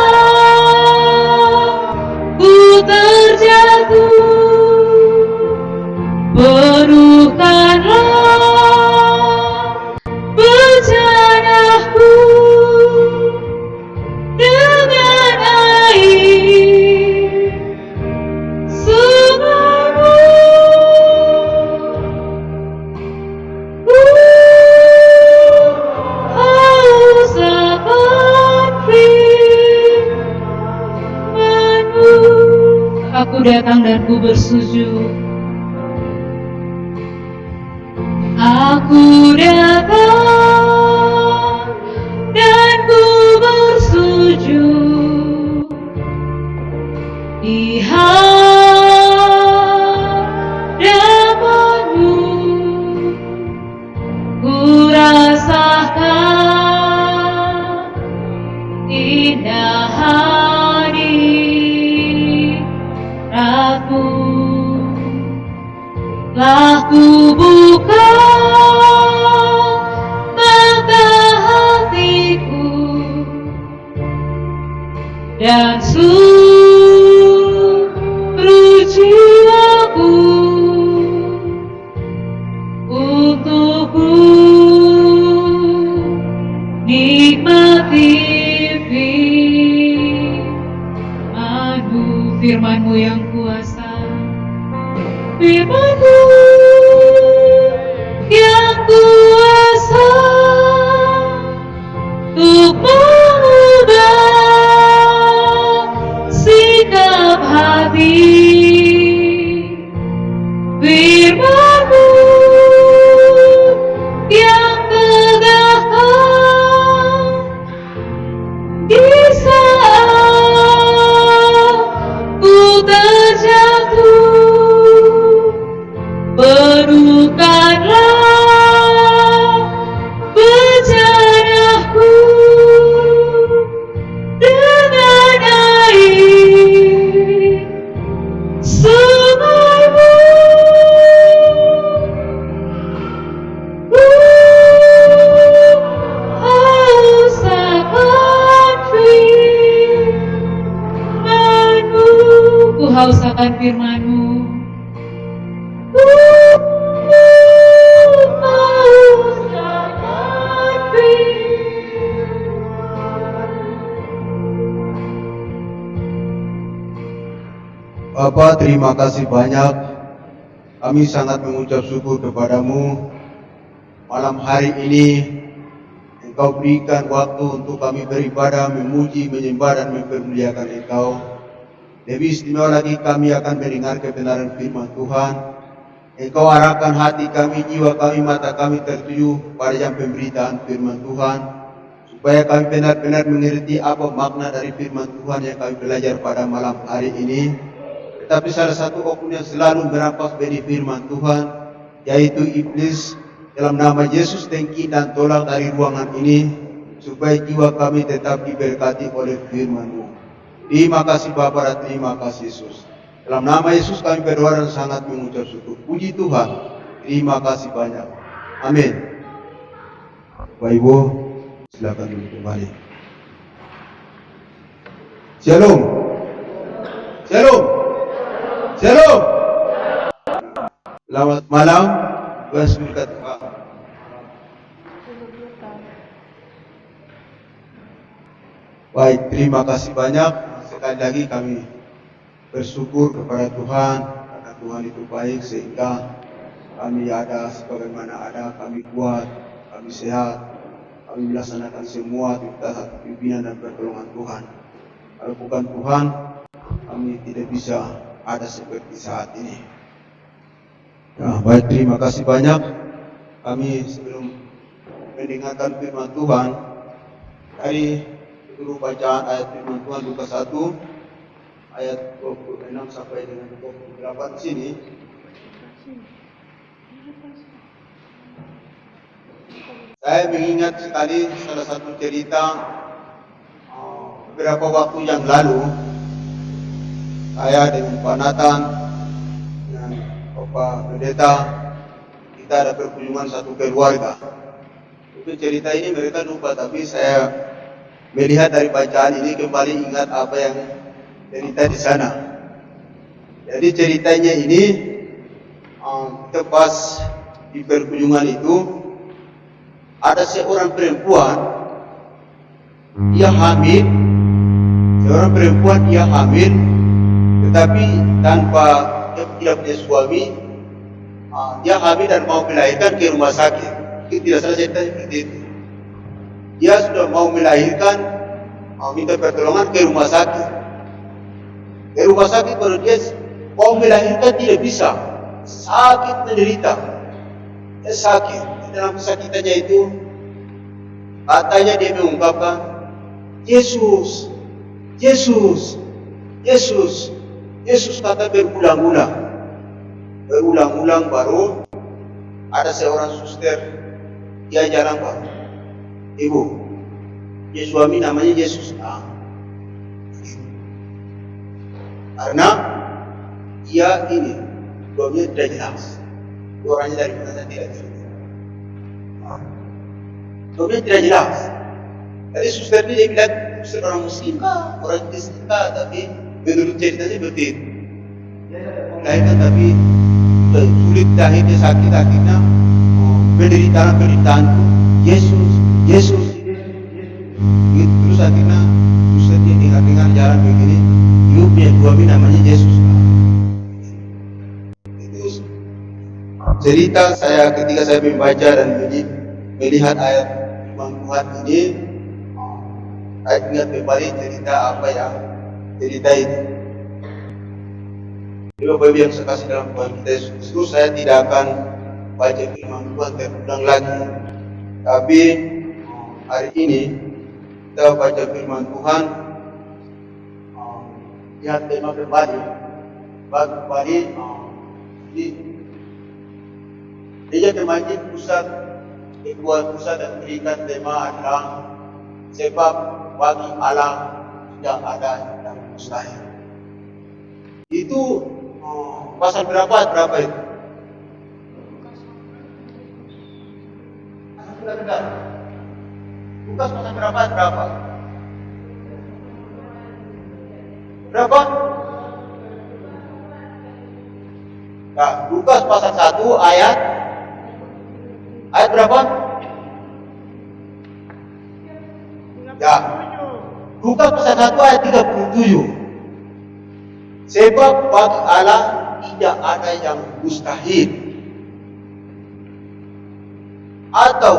ku terjatuh. Penuhkanlah bejanaku dengan air sungai-Mu. Ku haus akan firman-Mu. Aku datang dan ku bersujud. Aku datang dan ku bersujud di hadapan-Mu. Ku rasakan indah hadirat-Mu. Telah ku buka mata hatiku dan seluruh jiwaku untukku nikmati firman-Mu, firman-Mu yang kuasa, firman-Mu yang kuasa untuk mengubah sikap hati. Firman-Mu yang tegakkan di saat ku terjatuh. Penuhkanlah bejanaku dengan air sungai-Mu. Ku haus akan firman-Mu. Ku haus akan firman-Mu. Bapa, terima kasih banyak Kami sangat mengucap syukur kepadamu. Malam hari ini Engkau berikan waktu untuk kami beribadah, memuji, menyembah dan mempermuliakan Engkau. Lebih istimewa lagi kami akan mendengar kebenaran firman Tuhan. Engkau arahkan hati kami, jiwa kami, mata kami tertuju pada jam pemberitaan firman Tuhan, supaya kami benar-benar mengerti apa makna dari firman Tuhan yang kami belajar pada malam hari ini. Tetapi salah satu oknum yang selalu merampas dari firman Tuhan, yaitu iblis. Dalam nama Yesus, tangki dan tolak dari ruangan ini, supaya jiwa kami tetap diberkati oleh firman-Mu. Terima kasih Bapa dan terima kasih Yesus. Dalam nama Yesus kami berdoa dan sangat mengucap syukur. Puji Tuhan. Terima kasih banyak. Amin. Bapak Ibu, silakan duduk kembali. Shalom. Shalom. Shalom. Selamat malam. Tuhan berkati. Baik, terima kasih banyak. Sekali lagi kami bersyukur kepada Tuhan, karena Tuhan itu baik sehingga kami ada sebagaimana ada, kami kuat, kami sehat, kami melaksanakan semua tugas pimpinan dan pertolongan Tuhan. Kalau bukan Tuhan, kami tidak bisa ada seperti saat ini. Ya, baik, terima kasih banyak. Kami sebelum mendengarkan firman Tuhan dari dulu bacaan ayat firman Tuhan Lukas 1 ayat 26 sampai dengan 28 di sini. Saya mengingat sekali salah satu cerita beberapa waktu yang lalu. Saya dengan Pak Nathan dan Bapak Pendeta, kita ada berkunjungan satu keluarga. Itu cerita ini mereka lupa, tapi saya melihat dari bacaan ini kembali ingat apa yang cerita di sana. Jadi ceritanya ini kita pas di perkunjungan itu ada seorang perempuan, dia hamil, tetapi tanpa dia tidak punya suami, dia hamil dan mau melahirkan ke rumah sakit. Itu tidak salah ceritanya seperti itu. Dia sudah mau melahirkan, mau minta pertolongan ke rumah sakit. Ke rumah sakit kalau dia mau melahirkan tidak bisa, sakit menderita. Dia sakit. Dalam kesakitannya itu, katanya dia mengungkapkan, Yesus, Yesus, Yesus, Yesus kata berulang-ulang. Berulang-ulang baru ada seorang suster, dia jarang Pak. Ibu, dia suami namanya Yesus. Karena dia ini suaminya tidak jelas. Orangnya dari mana saya tidak jelas. Suaminya tidak jelas. Tadi suster ini dia bilang suster orang Muslim kah, orang Kristen kah, tapi menurut ceritanya seperti itu. Dia melahirkan tapi sulit, akhirnya sakit, akhirnya penderitaan itu Yesus, Yesus, Yesus. Terus akhirnya suster dia dengar jalan begini, ibu punya suami namanya Yesus. Itu cerita saya ketika saya membaca dan melihat ayat firman Tuhan ini, saya ingat kembali cerita apa yang cerita itu. Jadi Bapak Ibu yang saya kasih dalam Tuhan kita Yesus Kristus, saya tidak akan baca firman Tuhan terulang lagi. Tapi hari ini kita baca firman Tuhan, lihat tema kembali di Gereja Temanjing Pusat, Ketua Pusat dan berikan tema adalah sebab bagi Allah tidak ada yang mustahil. Itu pasal berapa itu? Lukas pasal berapa? Berapa? Nah, Lukas pasal 1 ayat berapa? Ya, Lukas pasal 1 ayat 37. Sebab bagi Allah tidak ada yang mustahil. Atau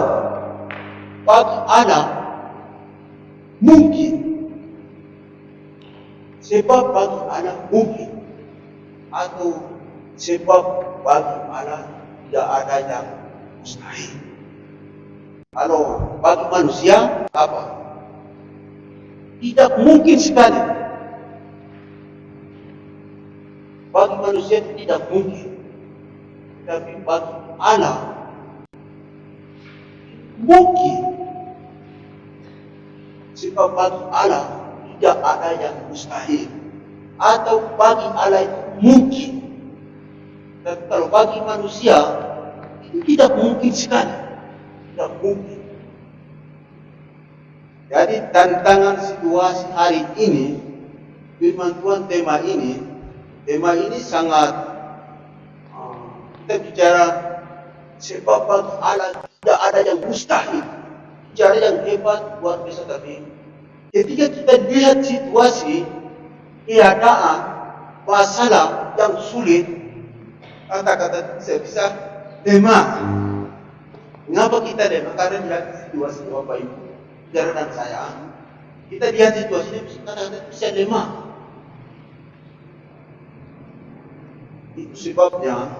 bagi Allah mungkin. Sebab bagi Allah mungkin. Atau sebab bagi Allah tidak ada yang mustahil. Kalau bagi manusia apa? Tidak mungkin sekali. Bagi manusia tidak mungkin. Tapi bagi Allah mungkin. Sebab bagi Allah tidak ada yang mustahil. Atau bagi Allah itu mungkin. Dan kalau bagi manusia itu tidak mungkin sekali. Tidak mungkin. Jadi tantangan situasi hari ini, firman Tuhan tema ini sangat kita bicara sebab bagi Allah tidak ada yang mustahil. Bicara yang hebat luar biasa. Tapi ketika kita lihat situasi, keadaan, masalah yang sulit, kata-kata bisa lemah. Mengapa kita lemah? Karena lihat situasi Bapak Ibu, saudara dan saya, kita lihat situasi ini kata-kata bisa lemah. Itu sebabnya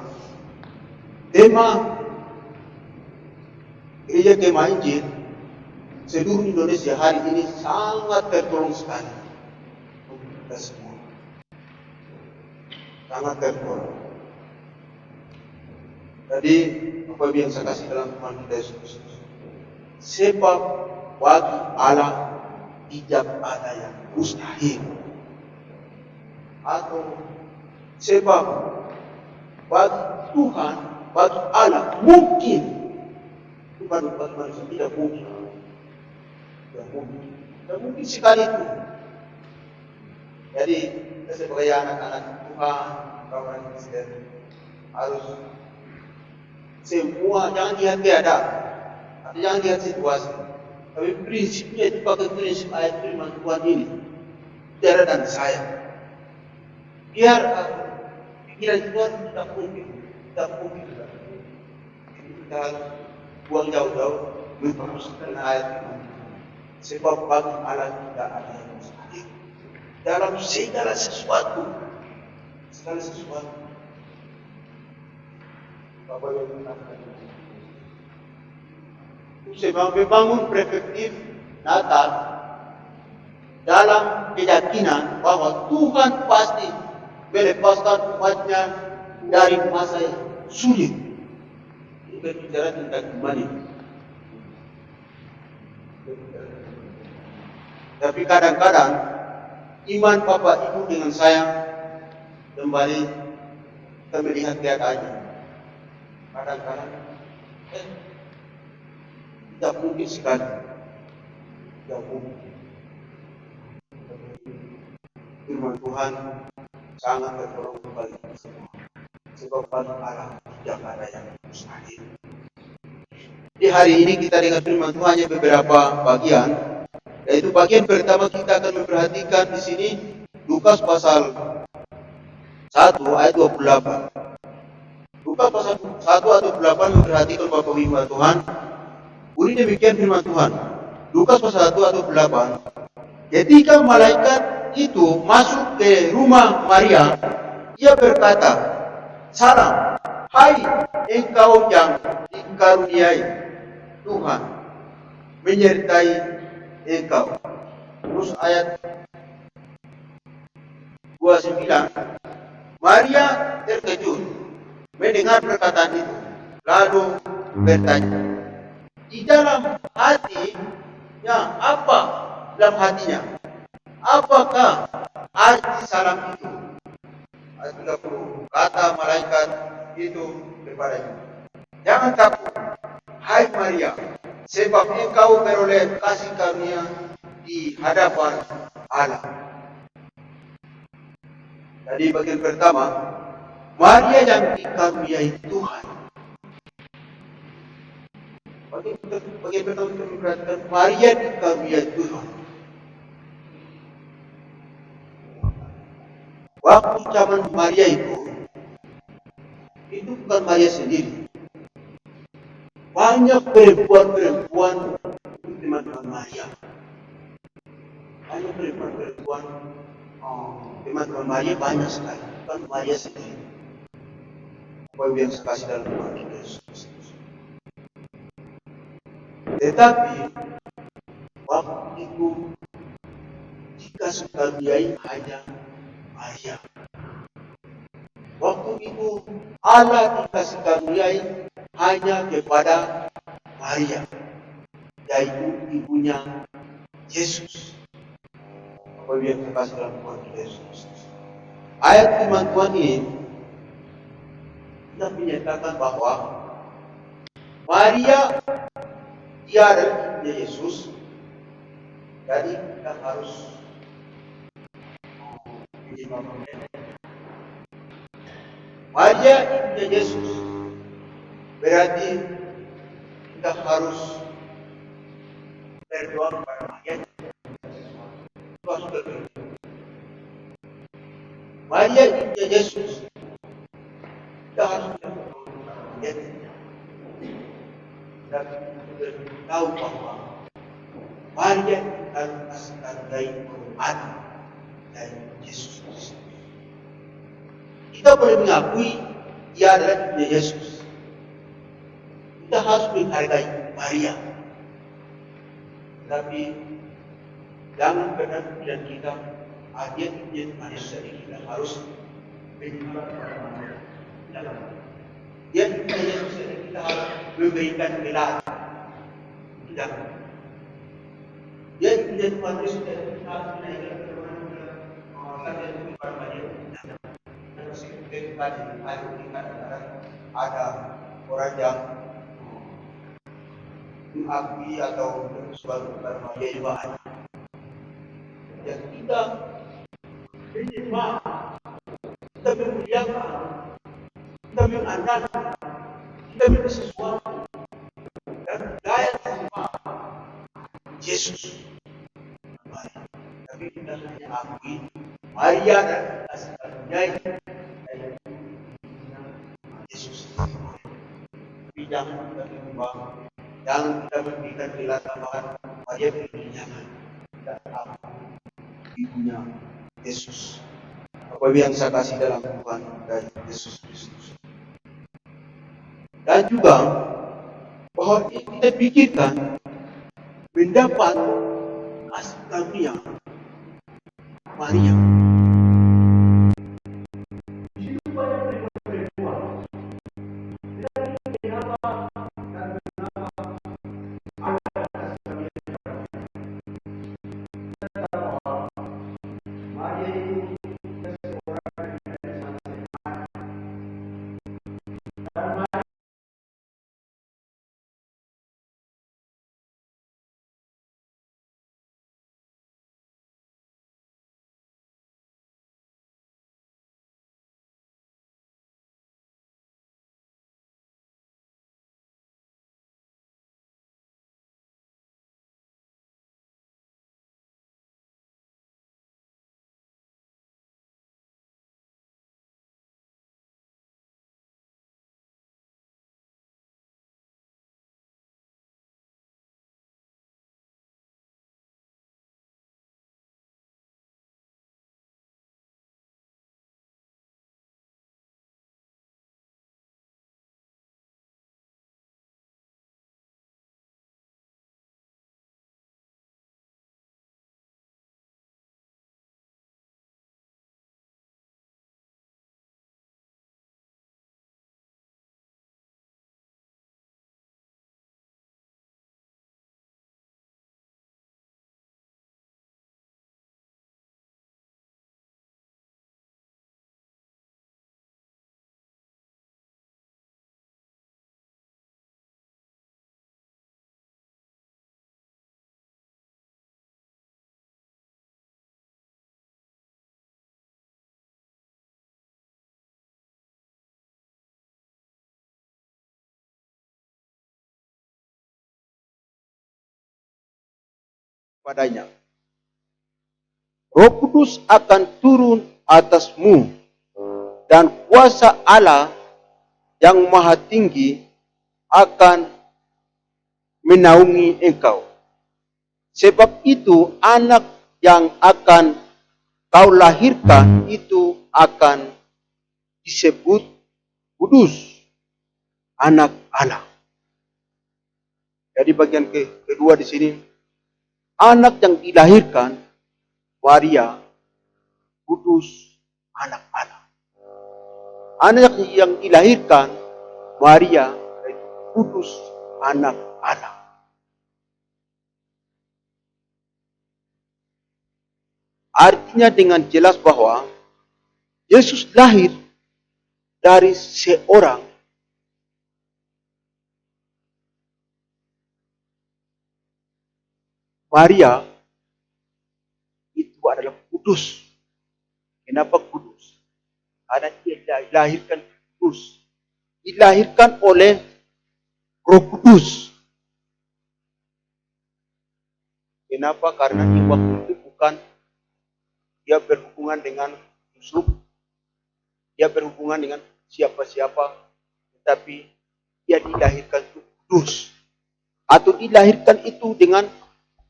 tema Gereja Kemah Injil seluruh Indonesia hari ini sangat tertolong sekali untuk kita semua. Sangat tertolong. Jadi apa yang saya kasih dalam Tuhan kita Yesus Kristus. Sebab bagi Allah tidak ada yang mustahil. Atau sebab bagi Tuhan, bagi Allah mungkin. Bukan bagi manusia tidak mungkin. Tidak mungkin. Tidak mungkin sekali itu. Jadi kita sebagai anak-anak Tuhan, kawan Kristen harus semua jangan lihat keadaan, atau jangan lihat situasi. Tapi prinsipnya itu pakai prinsip ayat firman Tuhan ini, saudara dan saya. Biar pikiran Tuhan tidak mungkin. Kita harus buang jauh-jauh memperhatikan ayat firman Tuhan. Sebab bagi Allah tidak ada yang mustahil dalam segala sesuatu. Bapak yang kita membangun perspektif Natal dalam keyakinan bahwa Tuhan pasti melepaskan umatnya dari masa yang sulit. Ini berbicara tentang iman ini. Tapi kadang-kadang iman Bapak Ibu dengan saya kembali kita melihat keadaannya. Kadang-kadang tidak mungkin sekali. Tidak mungkin. Firman Tuhan sangat tertolong kembali semua. Sebab bagi Allah tidak ada yang mustahil. Di hari ini kita dengar firman Tuhan hanya beberapa bagian. Yaitu bagian pertama kita akan memperhatikan di sini Lukas pasal 1 ayat 28. Lukas pasal 1 ayat 28 memperhatikan Bapak Ibu Tuhan. Ini demikian firman Tuhan. Lukas pasal 1 ayat 28. Ketika malaikat itu masuk ke rumah Maria, ia berkata, "Salam, hai engkau yang dikaruniai Tuhan menyertai engkau." Terus ayat 29, Maria terkejut mendengar perkataan itu, lalu bertanya, di dalam hatinya apa? Dalam hatinya, apakah arti salam itu? Ayat 30, kata malaikat itu kepadanya, jangan takut, hai Maria, sebab engkau beroleh kasih karunia di hadapan Allah. Jadi bagian pertama, Maria yang dikaruniai Tuhan. Bagian pertama kita memperhatikan Maria dikaruniai Tuhan. Waktu zaman Maria itu, bukan Maria sendiri. Banyak perempuan-perempuan teman-teman Maria. Banyak perempuan-perempuan teman-teman Maria banyak sekali. Bukan Maria sendiri. Bapak Ibu yang saya kasih dalam Tuhan Yesus Kristus. Tetapi waktu itu jika sekalian hanya Maria. Waktu itu Allah dikasih karunia hanya kepada Maria, yaitu ibunya Yesus. Bapak Ibu yang terkasih dalam Tuhan Yesus. Ayat firman Tuhan ini kita menyatakan bahwa Maria dia adalah ibunya Yesus. Jadi kita harus Maria ibunya Yesus. Berarti kita harus berdoa kepada Maria. Itu harus berdoa. Maria ibunya Yesus. Kita harus berdoa kepada Maria. Dan tahu bahwa Maria akan kasihkan dari anak dari Yesus Kristus. Kita boleh mengakui dia adalah ibunya Yesus. Kita harus menghargai Maria. Tapi jangan pernah pikiran kita, dia ibunya Yesus, jadi kita harus menyembah kepada Maria. Dia ibunya Yesus, jadi kita harus memberikan bela. Tidak. Dia ibunya Tuhan Yesus, jadi kita harus menaikkan kepada Maria. Ada orang yang mengakui atau bersuara kepada Maria juga ada. Dan kita menerima, kita memuliakan, kita mengandalkan, kita beri sesuatu dan gaya sembah Yesus. Tapi kita hanya akui Maria dan kasih karunia Yesus. Tapi jangan kita menyembah, jangan kita memberikan nilai tambahan Maria berkenyaman dan ibunya Yesus. Apa yang saya kasih dalam Tuhan dari Yesus Kristus. Dan juga bahwa kita pikirkan mendapat kasih karunia Maria. Padanya. Roh Kudus akan turun atasmu dan kuasa Allah yang maha tinggi akan menaungi engkau. Sebab itu anak yang akan kau lahirkan itu akan disebut kudus, anak Allah. Jadi bagian kedua di sini, anak yang dilahirkan Maria, kudus, anak Allah. Anak yang dilahirkan Maria, kudus, anak Allah. Artinya dengan jelas bahwa Yesus lahir dari seorang Maria, itu adalah kudus. Kenapa kudus? Karena dia dilahirkan kudus. Dilahirkan oleh Roh Kudus. Kenapa? Karena di waktu itu bukan dia berhubungan dengan Yusuf, dia berhubungan dengan siapa-siapa, tetapi dia dilahirkan itu kudus. Atau dilahirkan itu dengan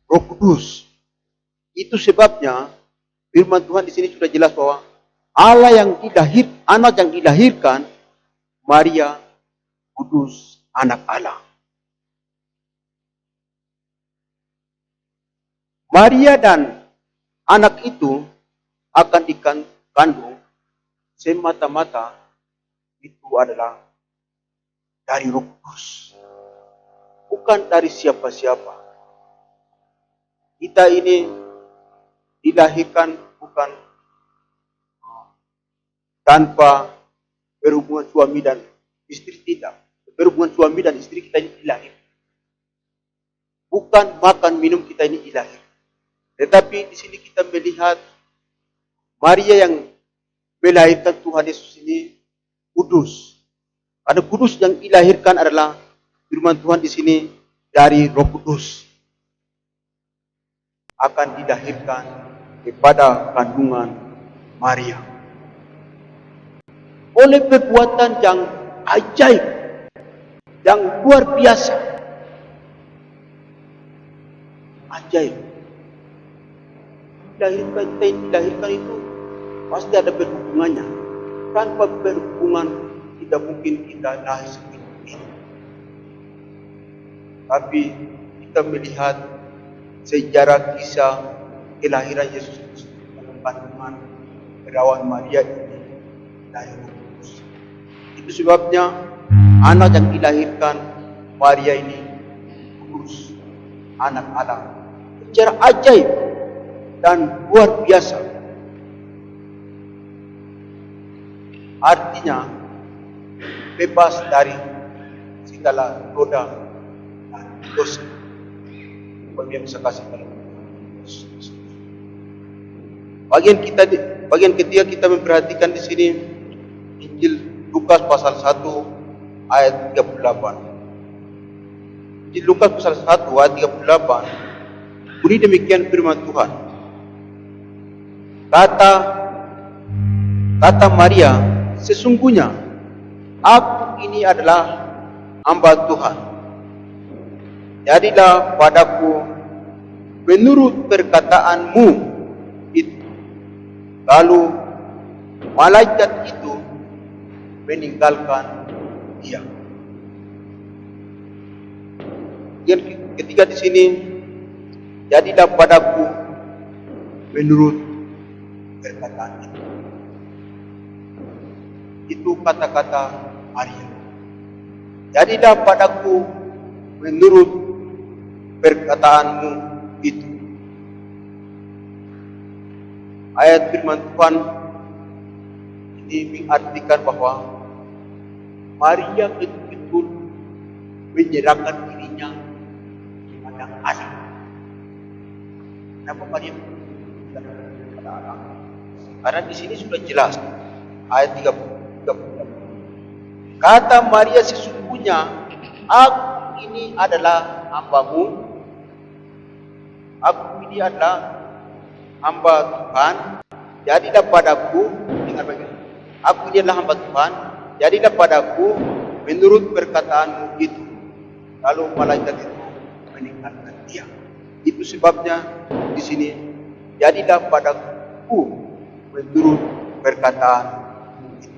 Roh Kudus. Itu sebabnya firman Tuhan di sini sudah jelas bahwa anak yang dilahirkan Maria, kudus, anak Allah. Maria dan anak itu akan dikandung semata-mata itu adalah dari Roh Kudus, bukan dari siapa-siapa. Kita ini dilahirkan bukan tanpa berhubungan suami dan istri, tidak. Berhubungan suami dan istri kita ini dilahirkan. Bukan makan minum kita ini dilahirkan. Tetapi di sini kita melihat Maria yang melahirkan Tuhan Yesus ini kudus. Karena kudus yang dilahirkan adalah firman Tuhan di sini dari Roh Kudus. Akan dilahirkan kepada kandungan Maria. Oleh perbuatan yang ajaib, yang luar biasa. Ajaib. Dilahirkan itu pasti ada berhubungannya. Tanpa berhubungan tidak mungkin kita lahir seperti ini. Tapi kita melihat sejarah kisah kelahiran Yesus Kristus dalam kandungan perawan Maria ini dari Roh Kudus. Itu sebabnya anak yang dilahirkan Maria ini kudus, anak Allah. Secara ajaib dan luar biasa. Artinya bebas dari segala noda dan dosa. Bagi yang bisa kasih dalam bagian ketiga kita memperhatikan di sini Injil Lukas pasal 1 ayat 38. Injil Lukas pasal 1 ayat 38 bunyi demikian firman Tuhan. Kata Maria, sesungguhnya aku ini adalah hamba Tuhan. Jadilah padaku menurut perkataanmu itu. Lalu malaikat itu meninggalkan dia. Yang ketiga di sini, jadilah padaku menurut perkataan itu. Itu kata-kata Maria. Jadilah padaku menurut perkataanmu itu. Ayat firman Tuhan ini mengartikan bahwa Maria betul-betul menyerahkan dirinya kepada Allah. Kenapa Maria kepada Allah? Karena di sini sudah jelas ayat 30. Kata Maria, sesungguhnya aku ini adalah hambamu. Aku ini adalah hamba Tuhan. Jadilah padaku, dengar baik. Aku ini adalah hamba Tuhan. Jadilah padaku menurut perkataanmu itu. Lalu malaikat itu meninggalkan dia. Itu sebabnya di sini, jadilah padaku menurut perkataanmu itu.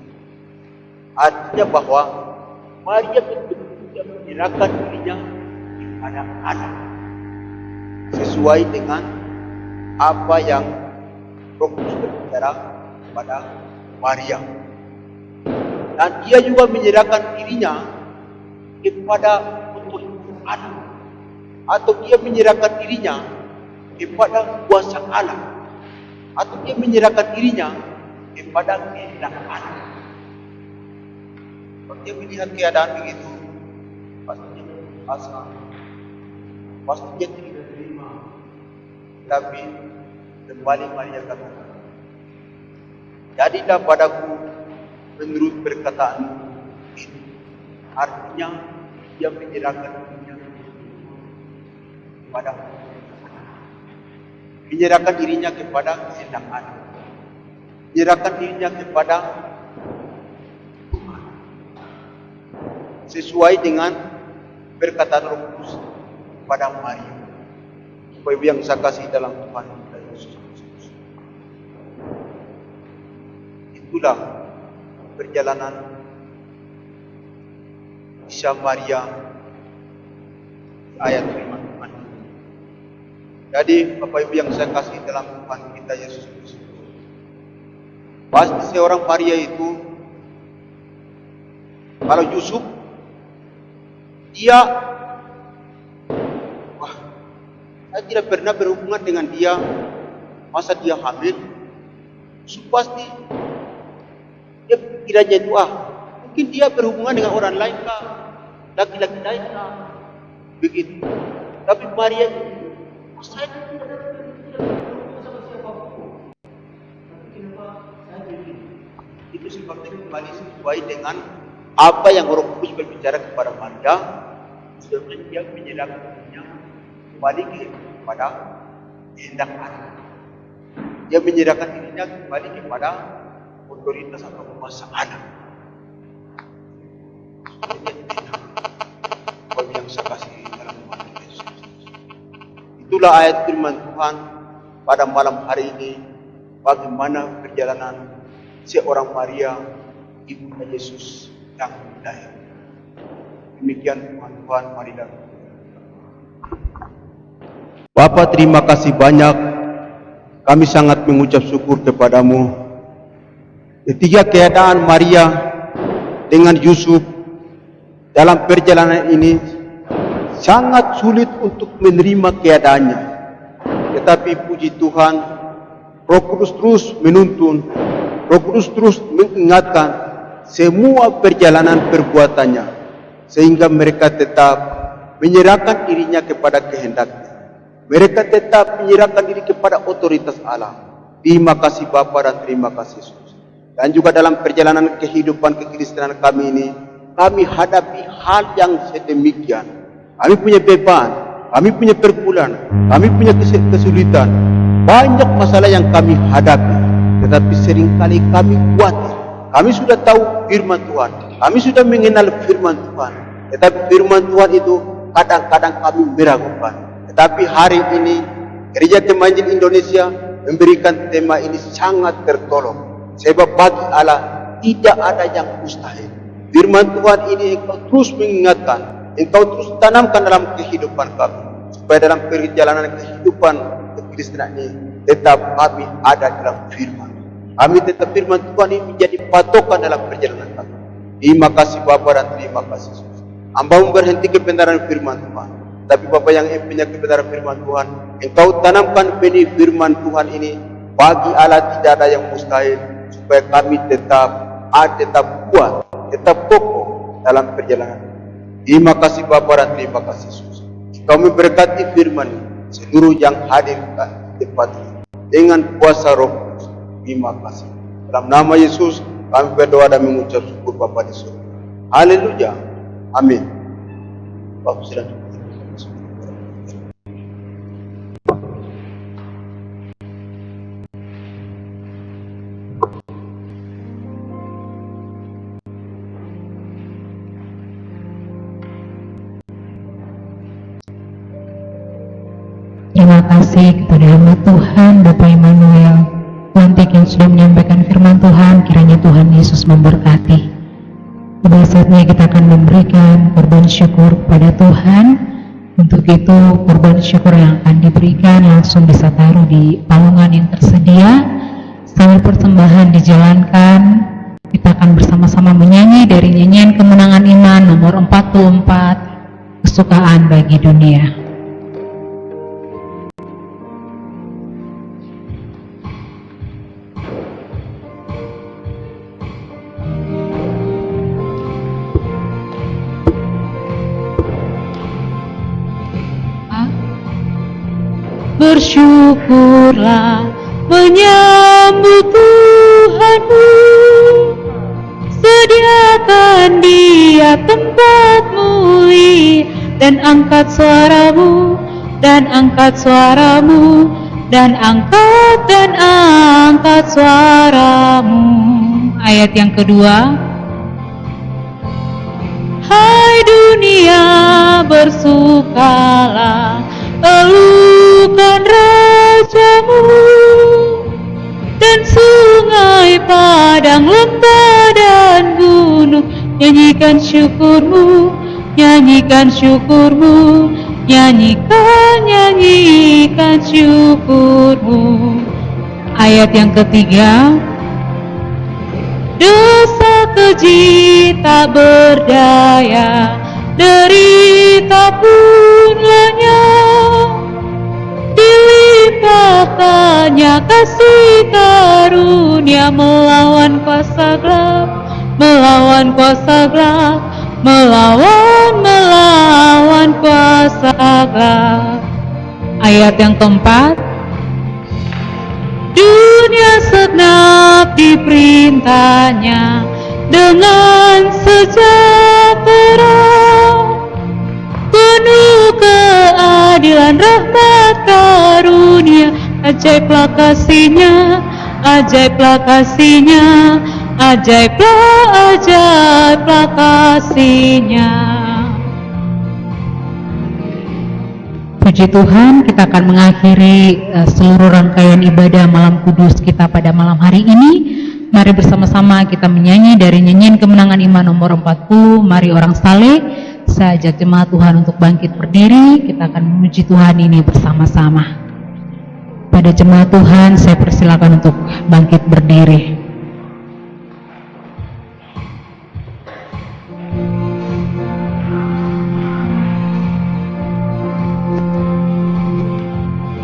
Artinya bahwa Maria betul-betul menyerahkan dirinya kepada Allah sesuai dengan apa yang Roh Kudus berbicara kepada Maria. Dan dia juga menyerahkan dirinya kepada otoritas Allah, atau dia menyerahkan dirinya kepada kuasa Allah, atau dia menyerahkan dirinya kepada kehendak Allah. Kalau dia melihat keadaan begitu, pastinya berasa, pasti dia tidak terima. Tapi kembali Maria katakan, jadilah padaku menurut perkataanmu itu. Artinya dia menyerahkan dirinya kepada Allah, menyerahkan dirinya kepada kehendak Allah, menyerahkan dirinya kepada Tuhan sesuai dengan perkataan Roh Kudus kepada Maria. Bapak yang saya kasih dalam Tuhan kita Yesus Kristus, itulah perjalanan Isya Maria ayat firman Tuhan. Jadi Bapak Ibu yang saya kasih dalam Tuhan kita Yesus Kristus, pasti seorang Maria itu, kalau Yusuf dia, wah, saya tidak pernah berhubungan dengan dia, masa dia hamil? Yusuf pasti dia kiranya itu, mungkin dia berhubungan dengan orang lain kah, laki-laki lain kah, begitu. Tapi Maria itu, saya tidak berhubungan sama siapapun. Tapi kenapa saya begini? Itu sebabnya kembali sesuai dengan apa yang Roh Kudus berbicara kepada Maria. Sebabnya dia menyerahkan dirinya kembali kepada kehendak Allah. Dia menyerahkan dirinya kembali kepada otoritas atau kuasa Allah. Kalau yang saya kasih dalam Tuhan Yesus. Itulah ayat firman Tuhan pada malam hari ini, bagaimana perjalanan seorang Maria, ibu Yesus yang lahir. Demikian Tuhan, marilah. Bapa, terima kasih banyak. Kami sangat mengucap syukur kepadamu. Ketiga keadaan Maria dengan Yusuf dalam perjalanan ini sangat sulit untuk menerima keadaannya. Tetapi puji Tuhan, Roh Kudus terus menuntun, Roh Kudus terus mengingatkan semua perjalanan perbuatannya, sehingga mereka tetap menyerahkan dirinya kepada kehendaknya. Mereka tetap menyerahkan diri kepada otoritas Allah. Terima kasih Bapa dan terima kasih Yesus. Dan juga dalam perjalanan kehidupan kekristenan kami ini, kami hadapi hal yang sedemikian. Kami punya beban, kami punya pergumulan, kami punya kesulitan. Banyak masalah yang kami hadapi. Tetapi seringkali kami khawatir. Kami sudah tahu firman Tuhan, kami sudah mengenal firman Tuhan. Tetapi firman Tuhan itu kadang-kadang kami meragukan. Tetapi hari ini Gereja Tema Injil Indonesia memberikan tema ini sangat tertolong. Sebab bagi Allah tidak ada yang mustahil. Firman Tuhan ini engkau terus mengingatkan, engkau terus tanamkan dalam kehidupan kami, supaya dalam perjalanan kehidupan kekristenan ini tetap kami ada dalam firman. Kami tetap firman Tuhan ini menjadi patokan dalam perjalanan kami. Terima kasih Bapa dan terima kasih Yesus. Hamba berhenti kebenaran firman Tuhan. Tapi Bapa yang punya kebenaran firman Tuhan, engkau tanamkan benih firman Tuhan ini. Bagi Allah tidak ada yang mustahil, supaya kami tetap kuat, tetap kokoh dalam perjalanan. Terima kasih Bapa dan terima kasih Yesus. Engkau memberkati firman seluruh yang hadir di tempat ini dengan kuasa Roh Kudus. Terima kasih. Dalam nama Yesus kami berdoa dan mengucap syukur Bapa di surga. Haleluya. Amin. Bapak silakan. kasih kepada hamba Tuhan Bapak Immanuel Lantik yang sudah menyampaikan firman Tuhan. Kiranya Tuhan Yesus memberkati. Pada saatnya kita akan memberikan korban syukur kepada Tuhan. Untuk itu korban syukur yang akan diberikan langsung bisa taruh di palungan yang tersedia. Sambil persembahan dijalankan, kita akan bersama-sama menyanyi dari nyanyian Kemenangan Iman nomor 44, Kesukaan Bagi Dunia. Bersyukurlah menyambut Tuhanmu, sediakan Dia tempat mulia, dan angkat suaramu, dan angkat suaramu, dan angkat suaramu. Ayat yang kedua. Hai dunia, bersukalah, elukan rajamu, dan sungai, padang, lembah, dan gunung, nyanyikan syukurmu, nyanyikan syukurmu, nyanyikan syukurmu. Ayat yang ketiga. Dosa keji tak berdaya, derita pun lenyap, dilimpahkannya kasih karunia, melawan kuasa gelap, melawan kuasa gelap, melawan kuasa gelap. Ayat yang keempat. Dunia segenap diperintahnya dengan sejahtera, penuh keadilan, rahmat, karunia, ajaiblah kasih-Nya, ajaiblah kasih-Nya, ajaiblah kasih-Nya. Puji Tuhan, kita akan mengakhiri seluruh rangkaian ibadah malam kudus kita pada malam hari ini. Mari bersama-sama kita menyanyi dari nyanyian Kemenangan Iman nomor 40, Mari Orang Saleh. Saya ajak jemaat Tuhan untuk bangkit berdiri, kita akan memuji Tuhan ini bersama-sama. Pada jemaat Tuhan, saya persilakan untuk bangkit berdiri.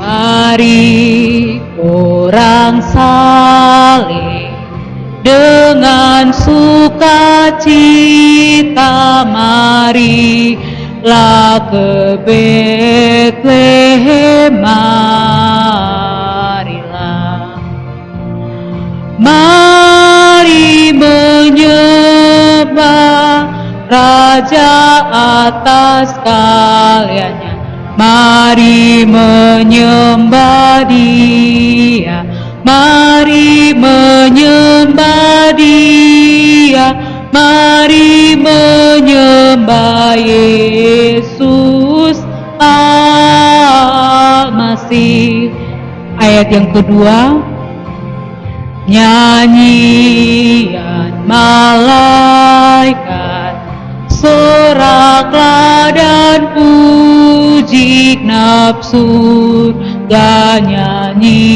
Mari orang saleh dengan sukacita, marilah ke Betlehem, mari menyembah Raja atas karyanya. Mari menyembah Dia, mari menyembah Dia, mari menyembah Yesus Al-Masih. Ayat yang kedua. Nyanyian malaikat, soraklah dan puji nafsu, dan nyanyi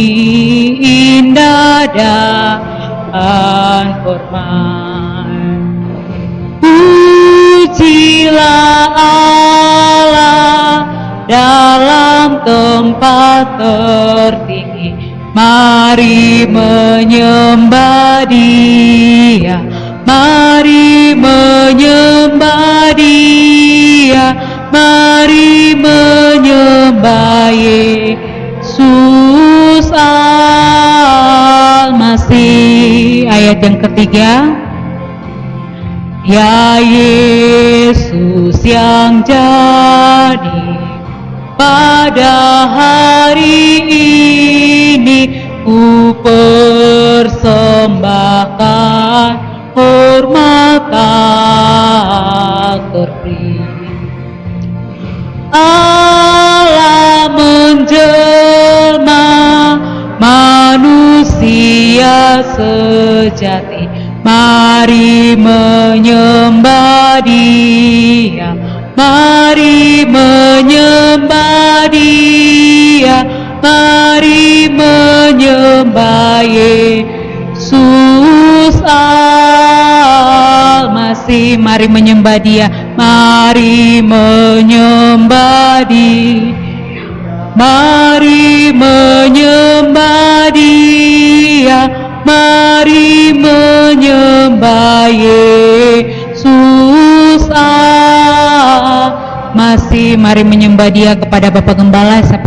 indah dan hormat. Pujilah Allah dalam tempat tertinggi, mari menyembah Dia, mari menyembah Dia, mari menyembah Yesus Al-Masih. Ayat yang ketiga. Ya Yesus yang jadi pada hari ini, ku persembahkan hormat tak terpilih. Allah menjadi sejati. Mari menyembah Dia, mari menyembah Dia, mari menyembah Yesus Al-Masih. Mari menyembah Dia, mari menyembah Dia, mari menyembah Dia, mari menyembah Yesus Al-Masih. Mari menyembah Dia. Kepada Bapak Gembala saya